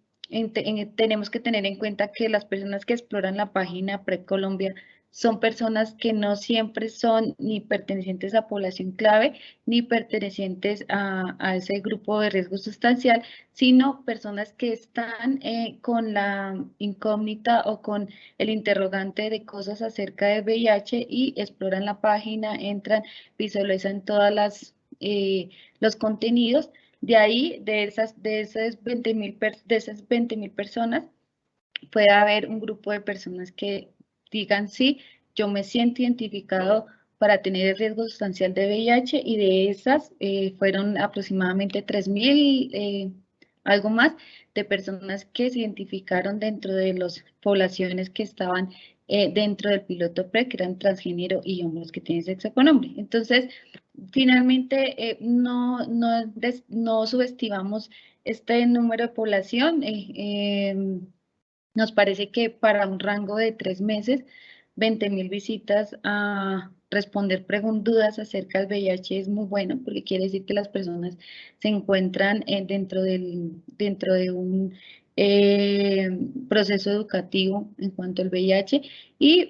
tenemos que tener en cuenta que las personas que exploran la página PrEP Colombia son personas que no siempre son ni pertenecientes a población clave, ni pertenecientes a ese grupo de riesgo sustancial, sino personas que están con la incógnita o con el interrogante de cosas acerca de VIH y exploran la página, entran, visualizan todas los contenidos. De ahí, de esas 20.000 personas, puede haber un grupo de personas que digan, sí, yo me siento identificado para tener el riesgo sustancial de VIH, y de esas fueron aproximadamente 3.000, algo más, de personas que se identificaron dentro de las poblaciones que estaban dentro del piloto PrEP, que eran transgénero y hombres que tienen sexo con hombre. Entonces, finalmente, no subestimamos este número de población. Nos parece que para un rango de 3 meses, 20.000 visitas a responder dudas acerca del VIH es muy bueno, porque quiere decir que las personas se encuentran dentro de un proceso educativo en cuanto al VIH, y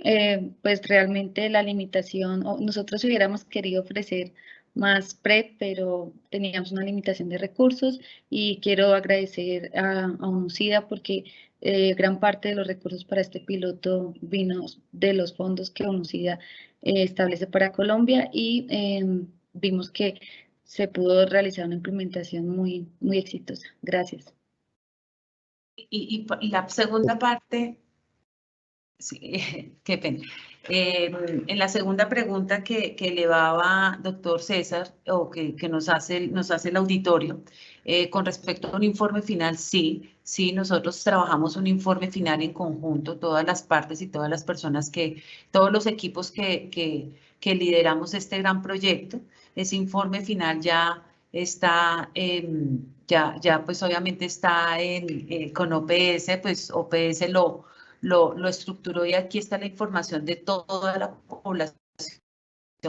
pues realmente la limitación, nosotros hubiéramos querido ofrecer más PrEP, pero teníamos una limitación de recursos, y quiero agradecer a UNUSIDA porque gran parte de los recursos para este piloto vino de los fondos que UNUSIDA establece para Colombia, y vimos que se pudo realizar una implementación muy, muy exitosa. Gracias. Y la segunda parte, sí, qué pena. En la segunda pregunta que elevaba doctor César, o que nos hace el auditorio, con respecto a un informe final, sí, nosotros trabajamos un informe final en conjunto, todas las partes y todas las personas todos los equipos que lideramos este gran proyecto. Ese informe final ya está, ya pues obviamente está con OPS, pues OPS lo estructuró, y aquí está la información de toda la población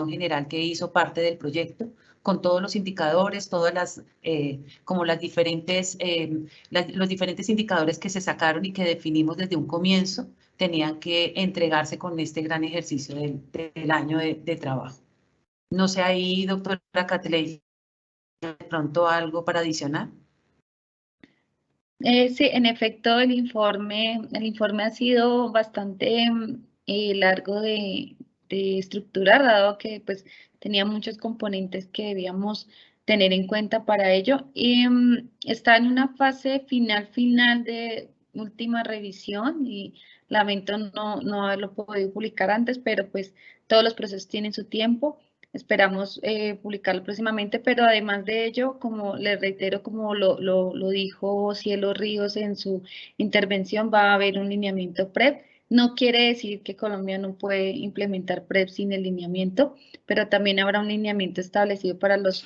general que hizo parte del proyecto, con todos los indicadores, como los diferentes indicadores que se sacaron y que definimos desde un comienzo, tenían que entregarse con este gran ejercicio del año de trabajo. No sé ahí, doctora Catley, de pronto algo para adicionar. Sí, en efecto, el informe ha sido bastante largo de estructurar, dado que pues tenía muchos componentes que debíamos tener en cuenta para ello. Y está en una fase final de última revisión, y lamento no haberlo podido publicar antes, pero pues todos los procesos tienen su tiempo. Esperamos publicarlo próximamente, pero además de ello, como les reitero, como lo dijo Cielo Ríos en su intervención, va a haber un lineamiento PrEP. No quiere decir que Colombia no puede implementar PrEP sin el lineamiento, pero también habrá un lineamiento establecido para los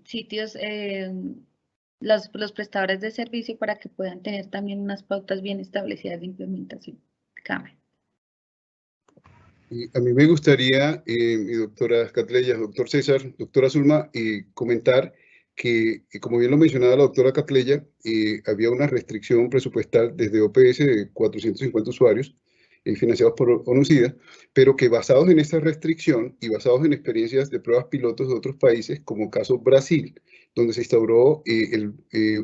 sitios, los prestadores de servicio, para que puedan tener también unas pautas bien establecidas de implementación. Carmen. Y a mí me gustaría, mi doctora Catleya, doctor César, doctora Zulma, comentar que, como bien lo mencionaba la doctora Catleya, había una restricción presupuestal desde OPS de 450 usuarios financiados por ONU-SIDA, pero que basados en esa restricción y basados en experiencias de pruebas pilotos de otros países, como caso Brasil, donde se instauró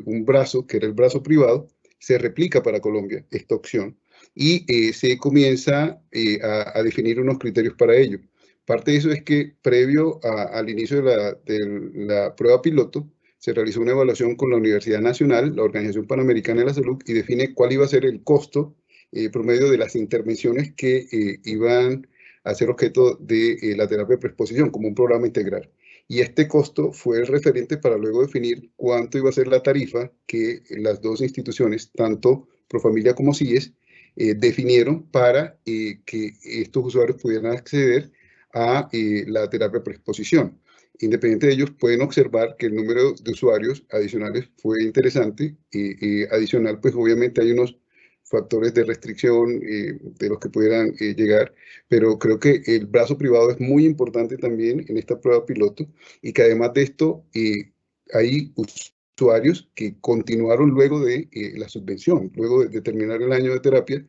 un brazo, que era el brazo privado, se replica para Colombia esta opción y se comienza a definir unos criterios para ello. Parte de eso es que previo al inicio de la prueba piloto, se realizó una evaluación con la Universidad Nacional, la Organización Panamericana de la Salud, y define cuál iba a ser el costo promedio de las intervenciones que iban a ser objeto de la terapia de preexposición como un programa integral. Y este costo fue el referente para luego definir cuánto iba a ser la tarifa que las dos instituciones, tanto Profamilia como CIES, definieron para que estos usuarios pudieran acceder a la terapia preexposición. Independiente de ellos, pueden observar que el número de usuarios adicionales fue interesante. Adicional, pues obviamente hay unos factores de restricción de los que pudieran llegar, pero creo que el brazo privado es muy importante también en esta prueba piloto y que además de esto hay usuarios que continuaron luego de la subvención, luego de terminar el año de terapia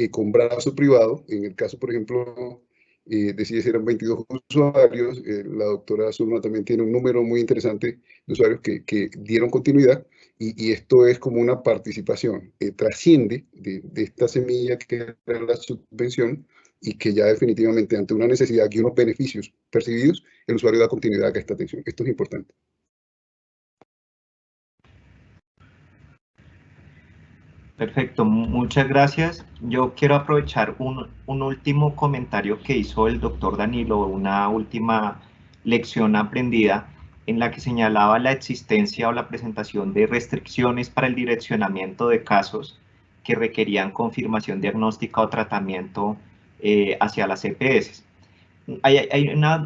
con brazo privado. En el caso, por ejemplo, decía si eran 22 usuarios, la doctora Zulma también tiene un número muy interesante de usuarios que dieron continuidad y esto es como una participación, trasciende de esta semilla que era la subvención y que ya definitivamente ante una necesidad y unos beneficios percibidos, el usuario da continuidad a esta atención. Esto es importante. Perfecto, muchas gracias. Yo quiero aprovechar un último comentario que hizo el doctor Danilo, una última lección aprendida en la que señalaba la existencia o la presentación de restricciones para el direccionamiento de casos que requerían confirmación diagnóstica o tratamiento hacia las EPS. Hay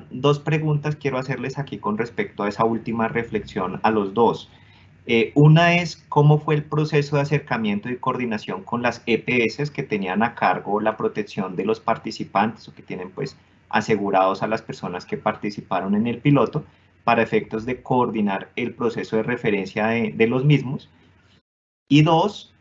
dos preguntas quiero hacerles aquí con respecto a esa última reflexión a los dos. Una es cómo fue el proceso de acercamiento y coordinación con las EPS que tenían a cargo la protección de los participantes o que tienen pues asegurados a las personas que participaron en el piloto para efectos de coordinar el proceso de referencia de los mismos. Y dos,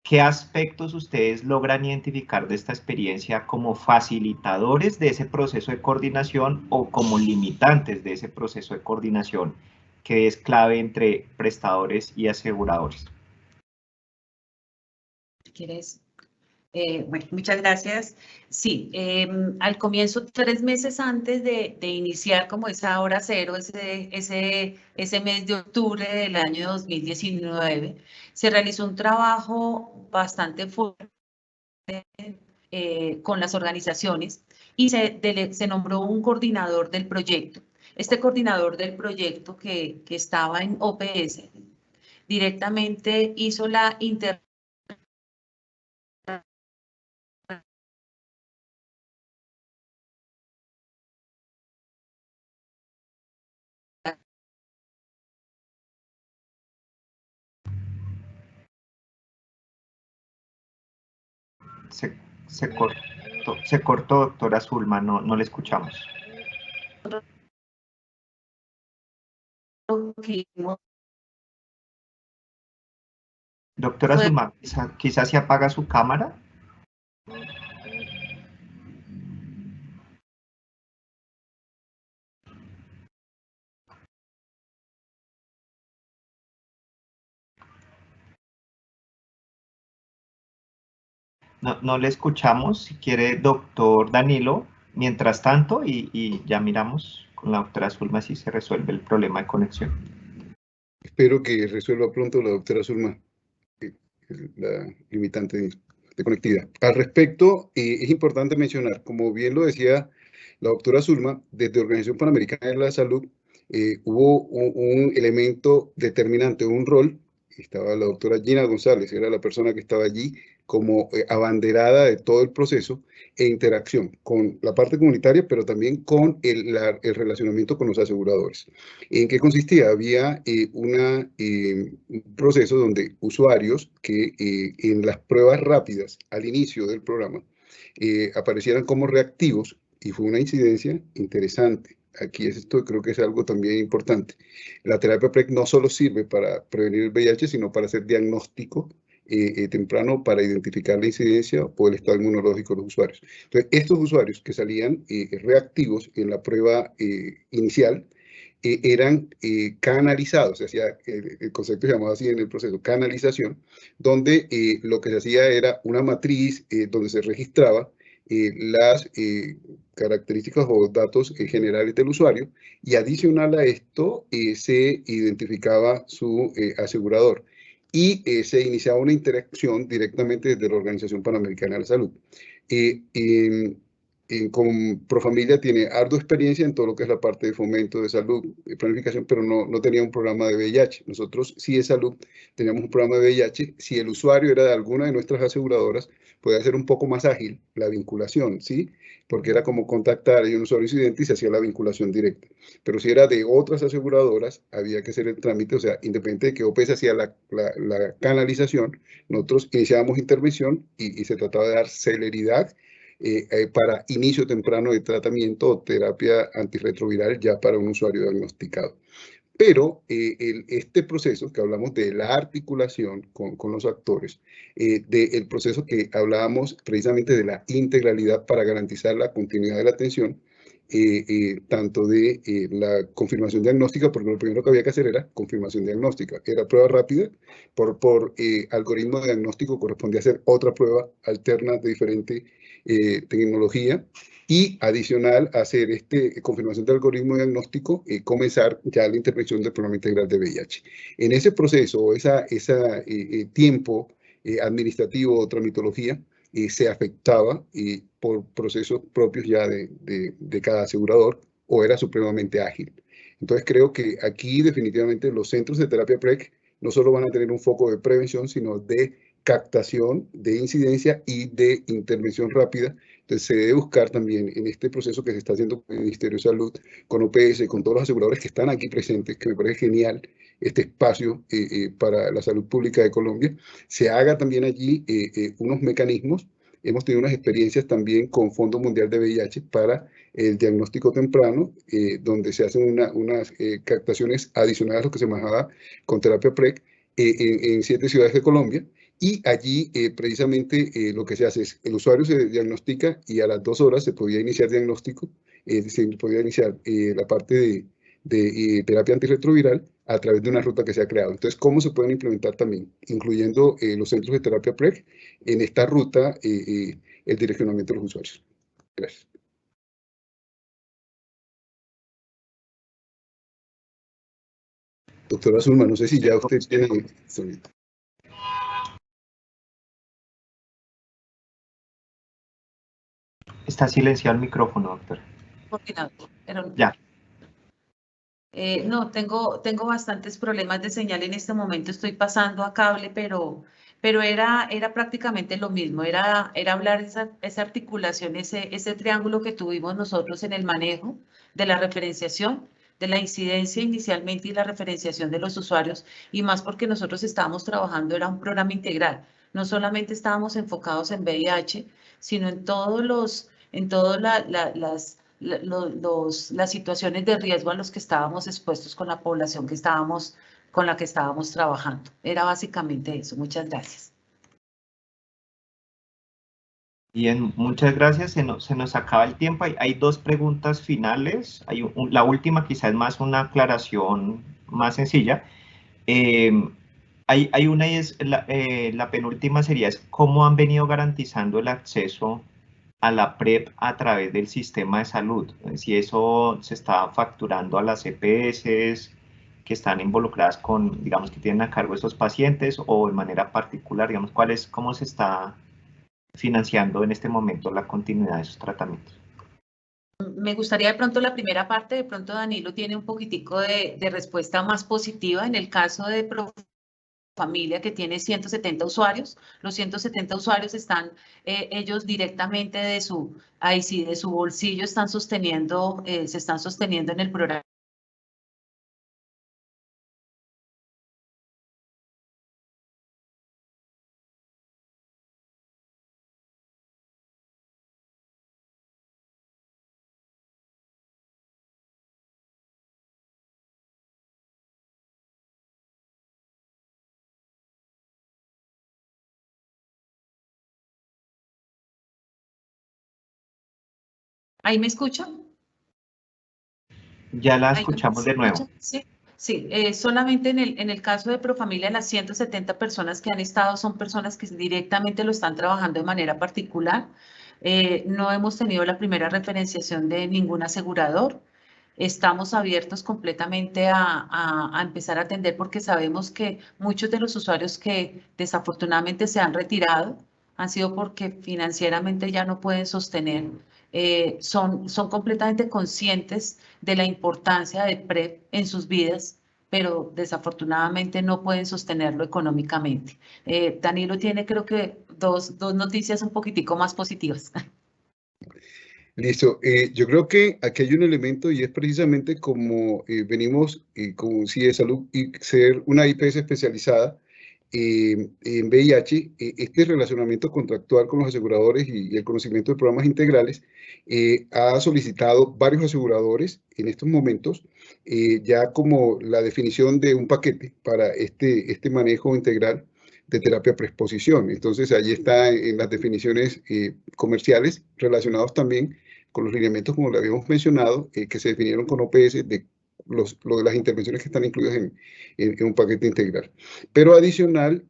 ¿qué aspectos ustedes logran identificar de esta experiencia como facilitadores de ese proceso de coordinación o como limitantes de ese proceso de coordinación que es clave entre prestadores y aseguradores? ¿Quieres? Bueno, muchas gracias. Sí, al comienzo, 3 meses antes de iniciar como esa hora cero, ese mes de octubre del año 2019, se realizó un trabajo bastante fuerte con las organizaciones y se nombró un coordinador del proyecto. Este coordinador del proyecto que estaba en OPS directamente hizo la intervención. Se cortó, doctora Zulma, no le escuchamos. Doctora Zulma, quizás se apaga su cámara. No le escuchamos. Si quiere, doctor Danilo, mientras tanto, y ya miramos con la doctora Zulma si se resuelve el problema de conexión. Espero que resuelva pronto la doctora Zulma la limitante de conectividad. Al respecto, es importante mencionar, como bien lo decía la doctora Zulma, desde Organización Panamericana de la Salud hubo un elemento determinante, un rol. Estaba la doctora Gina González, era la persona que estaba allí como abanderada de todo el proceso e interacción con la parte comunitaria, pero también con el relacionamiento con los aseguradores. ¿En qué consistía? Había un proceso donde usuarios que en las pruebas rápidas al inicio del programa aparecieran como reactivos, y fue una incidencia interesante. aquí esto creo que es algo también importante. La terapia PrEP no solo sirve para prevenir el VIH, sino para hacer diagnóstico temprano para identificar la incidencia o el estado inmunológico de los usuarios. Entonces, estos usuarios que salían reactivos en la prueba inicial, eran canalizados, se hacía, el concepto se llamaba así en el proceso, canalización, donde lo que se hacía era una matriz donde se registraba las características o datos generales del usuario, y adicional a esto se identificaba su asegurador y se iniciaba una interacción directamente desde la Organización Panamericana de la Salud. Con Profamilia tiene ardua experiencia en todo lo que es la parte de fomento de salud y planificación, pero no tenía un programa de VIH. Nosotros, sí de salud, teníamos un programa de VIH. Si el usuario era de alguna de nuestras aseguradoras, podía ser un poco más ágil la vinculación, ¿sí? Porque era como contactar a un usuario incidente y se hacía la vinculación directa. Pero si era de otras aseguradoras, había que hacer el trámite, o sea, independiente de que OPS hacía la canalización, nosotros iniciábamos intervención y se trataba de dar celeridad para inicio temprano de tratamiento o terapia antirretroviral ya para un usuario diagnosticado. Pero este proceso que hablamos de la articulación con los actores, del proceso que hablábamos precisamente de la integralidad para garantizar la continuidad de la atención, tanto de la confirmación diagnóstica, porque lo primero que había que hacer era confirmación diagnóstica, era prueba rápida, por algoritmo de diagnóstico correspondía hacer otra prueba alterna de diferente tecnología, y adicional a hacer confirmación de algoritmo diagnóstico, comenzar ya la intervención del programa integral de VIH. En ese proceso, ese tiempo administrativo o tramitología, se afectaba por procesos propios ya de cada asegurador, o era supremamente ágil. Entonces creo que aquí definitivamente los centros de terapia PrEP no solo van a tener un foco de prevención, sino de captación, de incidencia y de intervención rápida. Entonces se debe buscar también en este proceso que se está haciendo con el Ministerio de Salud, con OPS, con todos los aseguradores que están aquí presentes, que me parece genial este espacio para la salud pública de Colombia, se haga también allí unos mecanismos. Hemos tenido unas experiencias también con Fondo Mundial de VIH para el diagnóstico temprano, donde se hacen unas captaciones adicionales a lo que se manejaba con terapia PrEP en 7 ciudades de Colombia. Y allí precisamente lo que se hace es, el usuario se diagnostica y a las 2 horas se podía iniciar diagnóstico, se podía iniciar la parte de terapia antirretroviral a través de una ruta que se ha creado. Entonces, ¿cómo se pueden implementar también, incluyendo los centros de terapia PrEP, en esta ruta, el direccionamiento de los usuarios? Gracias. Doctora Zulma, no sé si ya usted tiene... Está silenciado el micrófono, doctor. Ya. No, tengo bastantes problemas de señal en este momento. Estoy pasando a cable, pero era prácticamente lo mismo. Era hablar esa articulación, ese triángulo que tuvimos nosotros en el manejo de la referenciación, de la incidencia inicialmente y la referenciación de los usuarios, y más porque nosotros estábamos trabajando, era un programa integral. No solamente estábamos enfocados en VIH, sino en todas las situaciones de riesgo a los que estábamos expuestos con la población con la que estábamos trabajando. Era básicamente eso. Muchas gracias. Bien, muchas gracias. Se nos acaba el tiempo. Hay 2 preguntas finales. La última quizás es más una aclaración más sencilla. Hay una y es la penúltima sería ¿cómo han venido garantizando el acceso a la PrEP a través del sistema de salud? Si eso se está facturando a las EPS que están involucradas con, digamos, que tienen a cargo esos pacientes, o de manera particular, digamos, cómo se está financiando en este momento la continuidad de esos tratamientos. Me gustaría de pronto la primera parte, de pronto Danilo tiene un poquitico de respuesta más positiva en el caso de Profamilia, que tiene 170 usuarios. Los 170 usuarios están ellos directamente de su bolsillo están sosteniendo, se están sosteniendo en el programa. ¿Ahí me escuchan? Ya la escuchamos de nuevo. Sí, sí, solamente en el caso de Profamilia, las 170 personas que han estado son personas que directamente lo están trabajando de manera particular. No hemos tenido la primera referenciación de ningún asegurador. Estamos abiertos completamente a empezar a atender porque sabemos que muchos de los usuarios que desafortunadamente se han retirado han sido porque financieramente ya no pueden sostener. Son completamente conscientes de la importancia de PrEP en sus vidas, pero desafortunadamente no pueden sostenerlo económicamente. Danilo tiene creo que dos noticias un poquitico más positivas. Listo. Yo creo que aquí hay un elemento y es precisamente como venimos con CIE de Salud y ser una IPS especializada en VIH, este relacionamiento contractual con los aseguradores y el conocimiento de programas integrales ha solicitado varios aseguradores en estos momentos ya como la definición de un paquete para este manejo integral de terapia preexposición. Entonces, allí está en las definiciones comerciales relacionados también con los lineamientos, como lo habíamos mencionado, que se definieron con OPS de las intervenciones que están incluidas en un paquete integral. Pero adicional,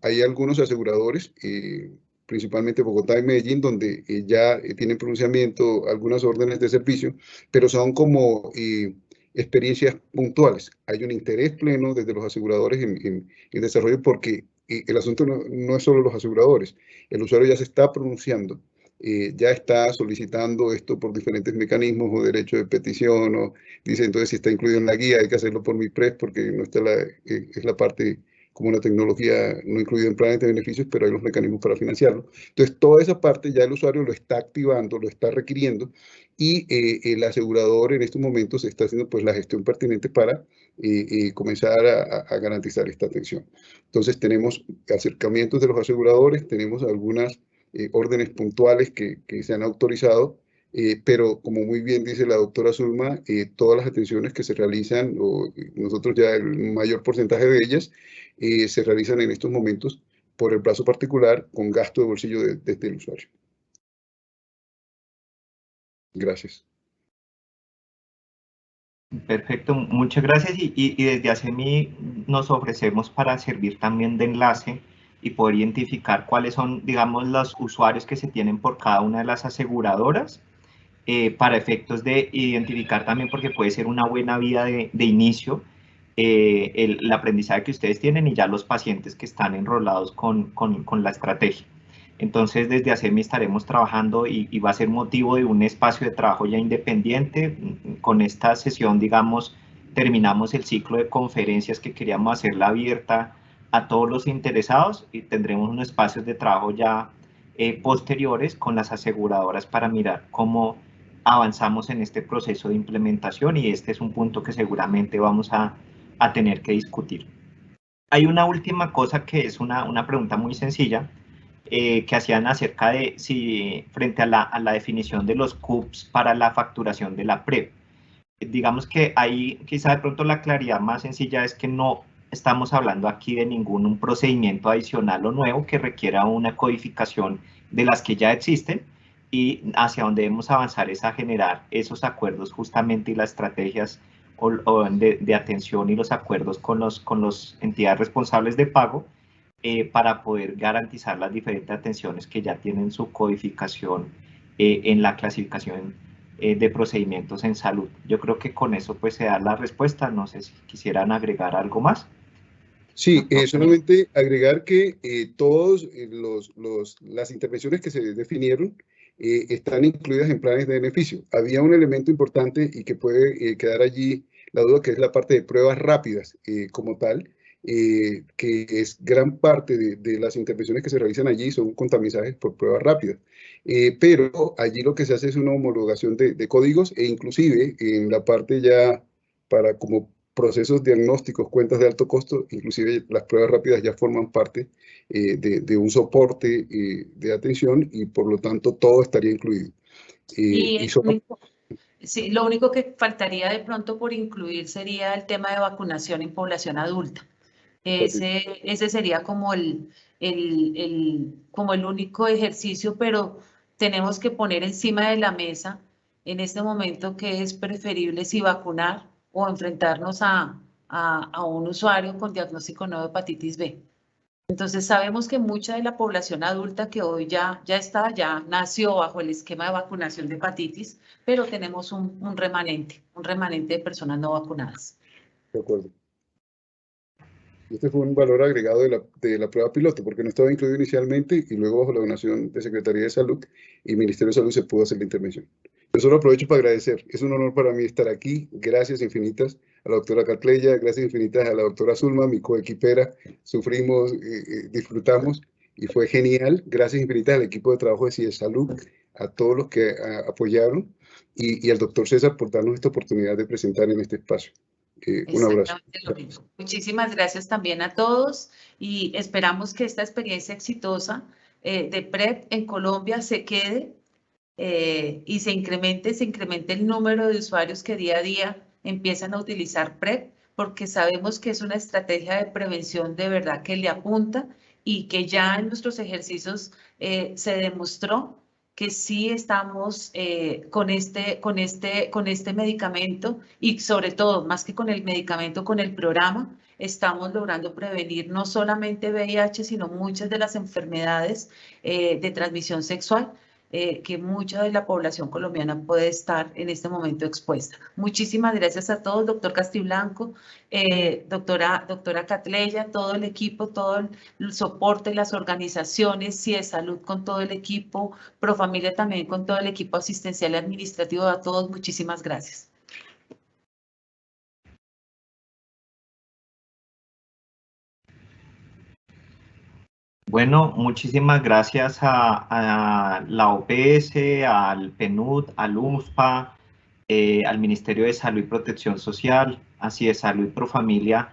hay algunos aseguradores, principalmente Bogotá y Medellín, donde ya tienen pronunciamiento algunas órdenes de servicio, pero son como experiencias puntuales. Hay un interés pleno desde los aseguradores en desarrollo porque el asunto no es solo los aseguradores, el usuario ya se está pronunciando. Ya está solicitando esto por diferentes mecanismos o derecho de petición, o dice entonces si está incluido en la guía hay que hacerlo por MIPRES porque no está es la parte como una tecnología no incluida en planes de beneficios, pero hay los mecanismos para financiarlo. Entonces toda esa parte ya el usuario lo está activando, lo está requiriendo y el asegurador en estos momentos está haciendo pues la gestión pertinente para comenzar a garantizar esta atención. Entonces tenemos acercamientos de los aseguradores, tenemos algunas órdenes puntuales que se han autorizado, pero como muy bien dice la doctora Zulma, todas las atenciones que se realizan, o nosotros ya el mayor porcentaje de ellas, se realizan en estos momentos por el plazo particular con gasto de bolsillo desde el usuario. Gracias. Perfecto, muchas gracias y desde ACEMI nos ofrecemos para servir también de enlace y poder identificar cuáles son, digamos, los usuarios que se tienen por cada una de las aseguradoras para efectos de identificar también, porque puede ser una buena vía de inicio el aprendizaje que ustedes tienen y ya los pacientes que están enrolados con la estrategia. Entonces, desde ACEMI estaremos trabajando y va a ser motivo de un espacio de trabajo ya independiente. Con esta sesión, digamos, terminamos el ciclo de conferencias que queríamos hacerla abierta a todos los interesados y tendremos unos espacios de trabajo ya posteriores con las aseguradoras para mirar cómo avanzamos en este proceso de implementación y este es un punto que seguramente vamos a tener que discutir. Hay una última cosa que es una pregunta muy sencilla que hacían acerca de si frente a la definición de los CUPs para la facturación de la PrEP. Digamos que ahí quizá de pronto la claridad más sencilla es que no estamos hablando aquí de ningún procedimiento adicional o nuevo que requiera una codificación de las que ya existen y hacia donde debemos avanzar es a generar esos acuerdos justamente y las estrategias de atención y los acuerdos con las entidades responsables de pago para poder garantizar las diferentes atenciones que ya tienen su codificación en la clasificación de procedimientos en salud. Yo creo que con eso pues se da la respuesta. No sé si quisieran agregar algo más. Sí, solamente agregar que todas las intervenciones que se definieron están incluidas en planes de beneficio. Había un elemento importante y que puede quedar allí la duda, que es la parte de pruebas rápidas como tal, que es gran parte de las intervenciones que se realizan allí son con tamizajes por pruebas rápidas. Pero allí lo que se hace es una homologación de códigos e inclusive en la parte ya para como procesos diagnósticos, cuentas de alto costo, inclusive las pruebas rápidas ya forman parte de un soporte de atención y por lo tanto todo estaría incluido. Sí, lo único que faltaría de pronto por incluir sería el tema de vacunación en población adulta. Ese sería como el único ejercicio, pero tenemos que poner encima de la mesa en este momento que es preferible si vacunar o enfrentarnos a un usuario con diagnóstico nuevo de hepatitis B. Entonces sabemos que mucha de la población adulta que hoy ya nació bajo el esquema de vacunación de hepatitis, pero tenemos un remanente de personas no vacunadas. De acuerdo. Este fue un valor agregado de la prueba piloto, porque no estaba incluido inicialmente y luego bajo la donación de Secretaría de Salud y Ministerio de Salud se pudo hacer la intervención. Yo solo aprovecho para agradecer. Es un honor para mí estar aquí. Gracias infinitas a la doctora Catleya, gracias infinitas a la doctora Zulma, mi coequipera. Sufrimos, disfrutamos y fue genial. Gracias infinitas al equipo de trabajo de CIE Salud, a todos los que apoyaron y al doctor César por darnos esta oportunidad de presentar en este espacio. Un abrazo. Muchísimas gracias también a todos y esperamos que esta experiencia exitosa de PrEP en Colombia se quede y se incremente el número de usuarios que día a día empiezan a utilizar PrEP, porque sabemos que es una estrategia de prevención de verdad que le apunta y que ya en nuestros ejercicios se demostró que sí estamos con este medicamento y sobre todo, más que con el medicamento, con el programa, estamos logrando prevenir no solamente VIH, sino muchas de las enfermedades de transmisión sexual que mucha de la población colombiana puede estar en este momento expuesta. Muchísimas gracias a todos, doctor Castiblanco, doctora Catleya, todo el equipo, todo el soporte, las organizaciones, CIE Salud con todo el equipo, Profamilia también con todo el equipo asistencial y administrativo, a todos, muchísimas gracias. Bueno, muchísimas gracias a la OPS, al PNUD, al UNFPA, al Ministerio de Salud y Protección Social, a CIE Salud y Profamilia,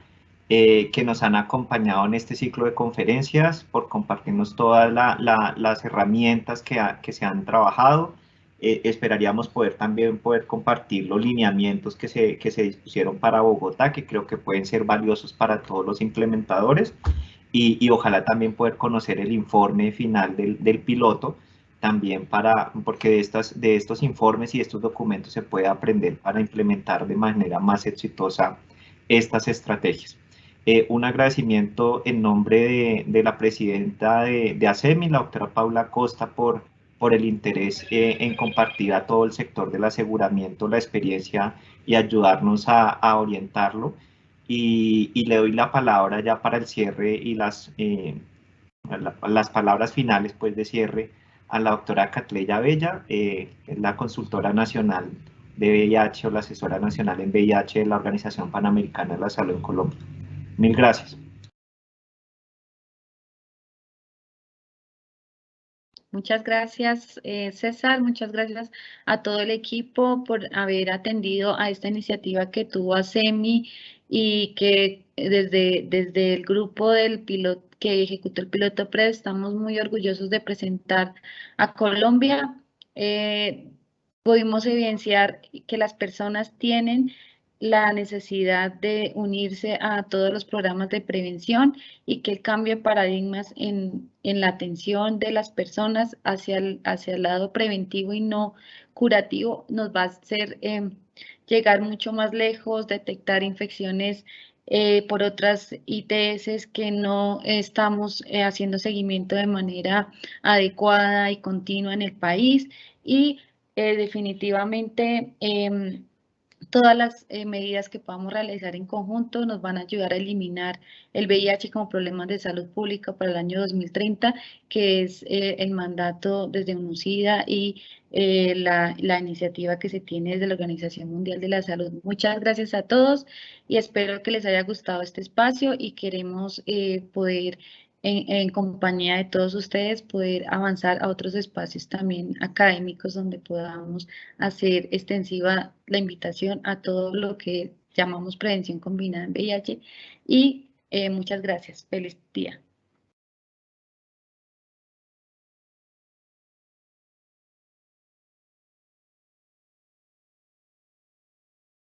que nos han acompañado en este ciclo de conferencias, por compartirnos todas las herramientas que se han trabajado. Esperaríamos también poder compartir los lineamientos que se dispusieron para Bogotá, que creo que pueden ser valiosos para todos los implementadores. Y ojalá también poder conocer el informe final del piloto, también porque de estos informes y estos documentos se puede aprender para implementar de manera más exitosa estas estrategias. Un agradecimiento en nombre de la presidenta de ASEMI, la doctora Paula Costa, por el interés en compartir a todo el sector del aseguramiento la experiencia y ayudarnos a orientarlo. Y le doy la palabra ya para el cierre y las palabras finales pues, de cierre a la doctora Catleya Bella, que es la consultora nacional de VIH o la asesora nacional en VIH de la Organización Panamericana de la Salud en Colombia. Mil gracias. Muchas gracias, César. Muchas gracias a todo el equipo por haber atendido a esta iniciativa que tuvo ASEMI y que desde el grupo del piloto que ejecutó el piloto PrEP estamos muy orgullosos de presentar a Colombia. Pudimos evidenciar que las personas tienen la necesidad de unirse a todos los programas de prevención y que el cambio de paradigmas en la atención de las personas hacia el lado preventivo y no curativo nos va a hacer llegar mucho más lejos, detectar infecciones por otras ITS que no estamos haciendo seguimiento de manera adecuada y continua en el país y definitivamente todas las medidas que podamos realizar en conjunto nos van a ayudar a eliminar el VIH como problema de salud pública para el año 2030, que es el mandato desde UNUSIDA y la iniciativa que se tiene desde la Organización Mundial de la Salud. Muchas gracias a todos y espero que les haya gustado este espacio y queremos poder en compañía de todos ustedes, poder avanzar a otros espacios también académicos donde podamos hacer extensiva la invitación a todo lo que llamamos prevención combinada en VIH y muchas gracias. Feliz día.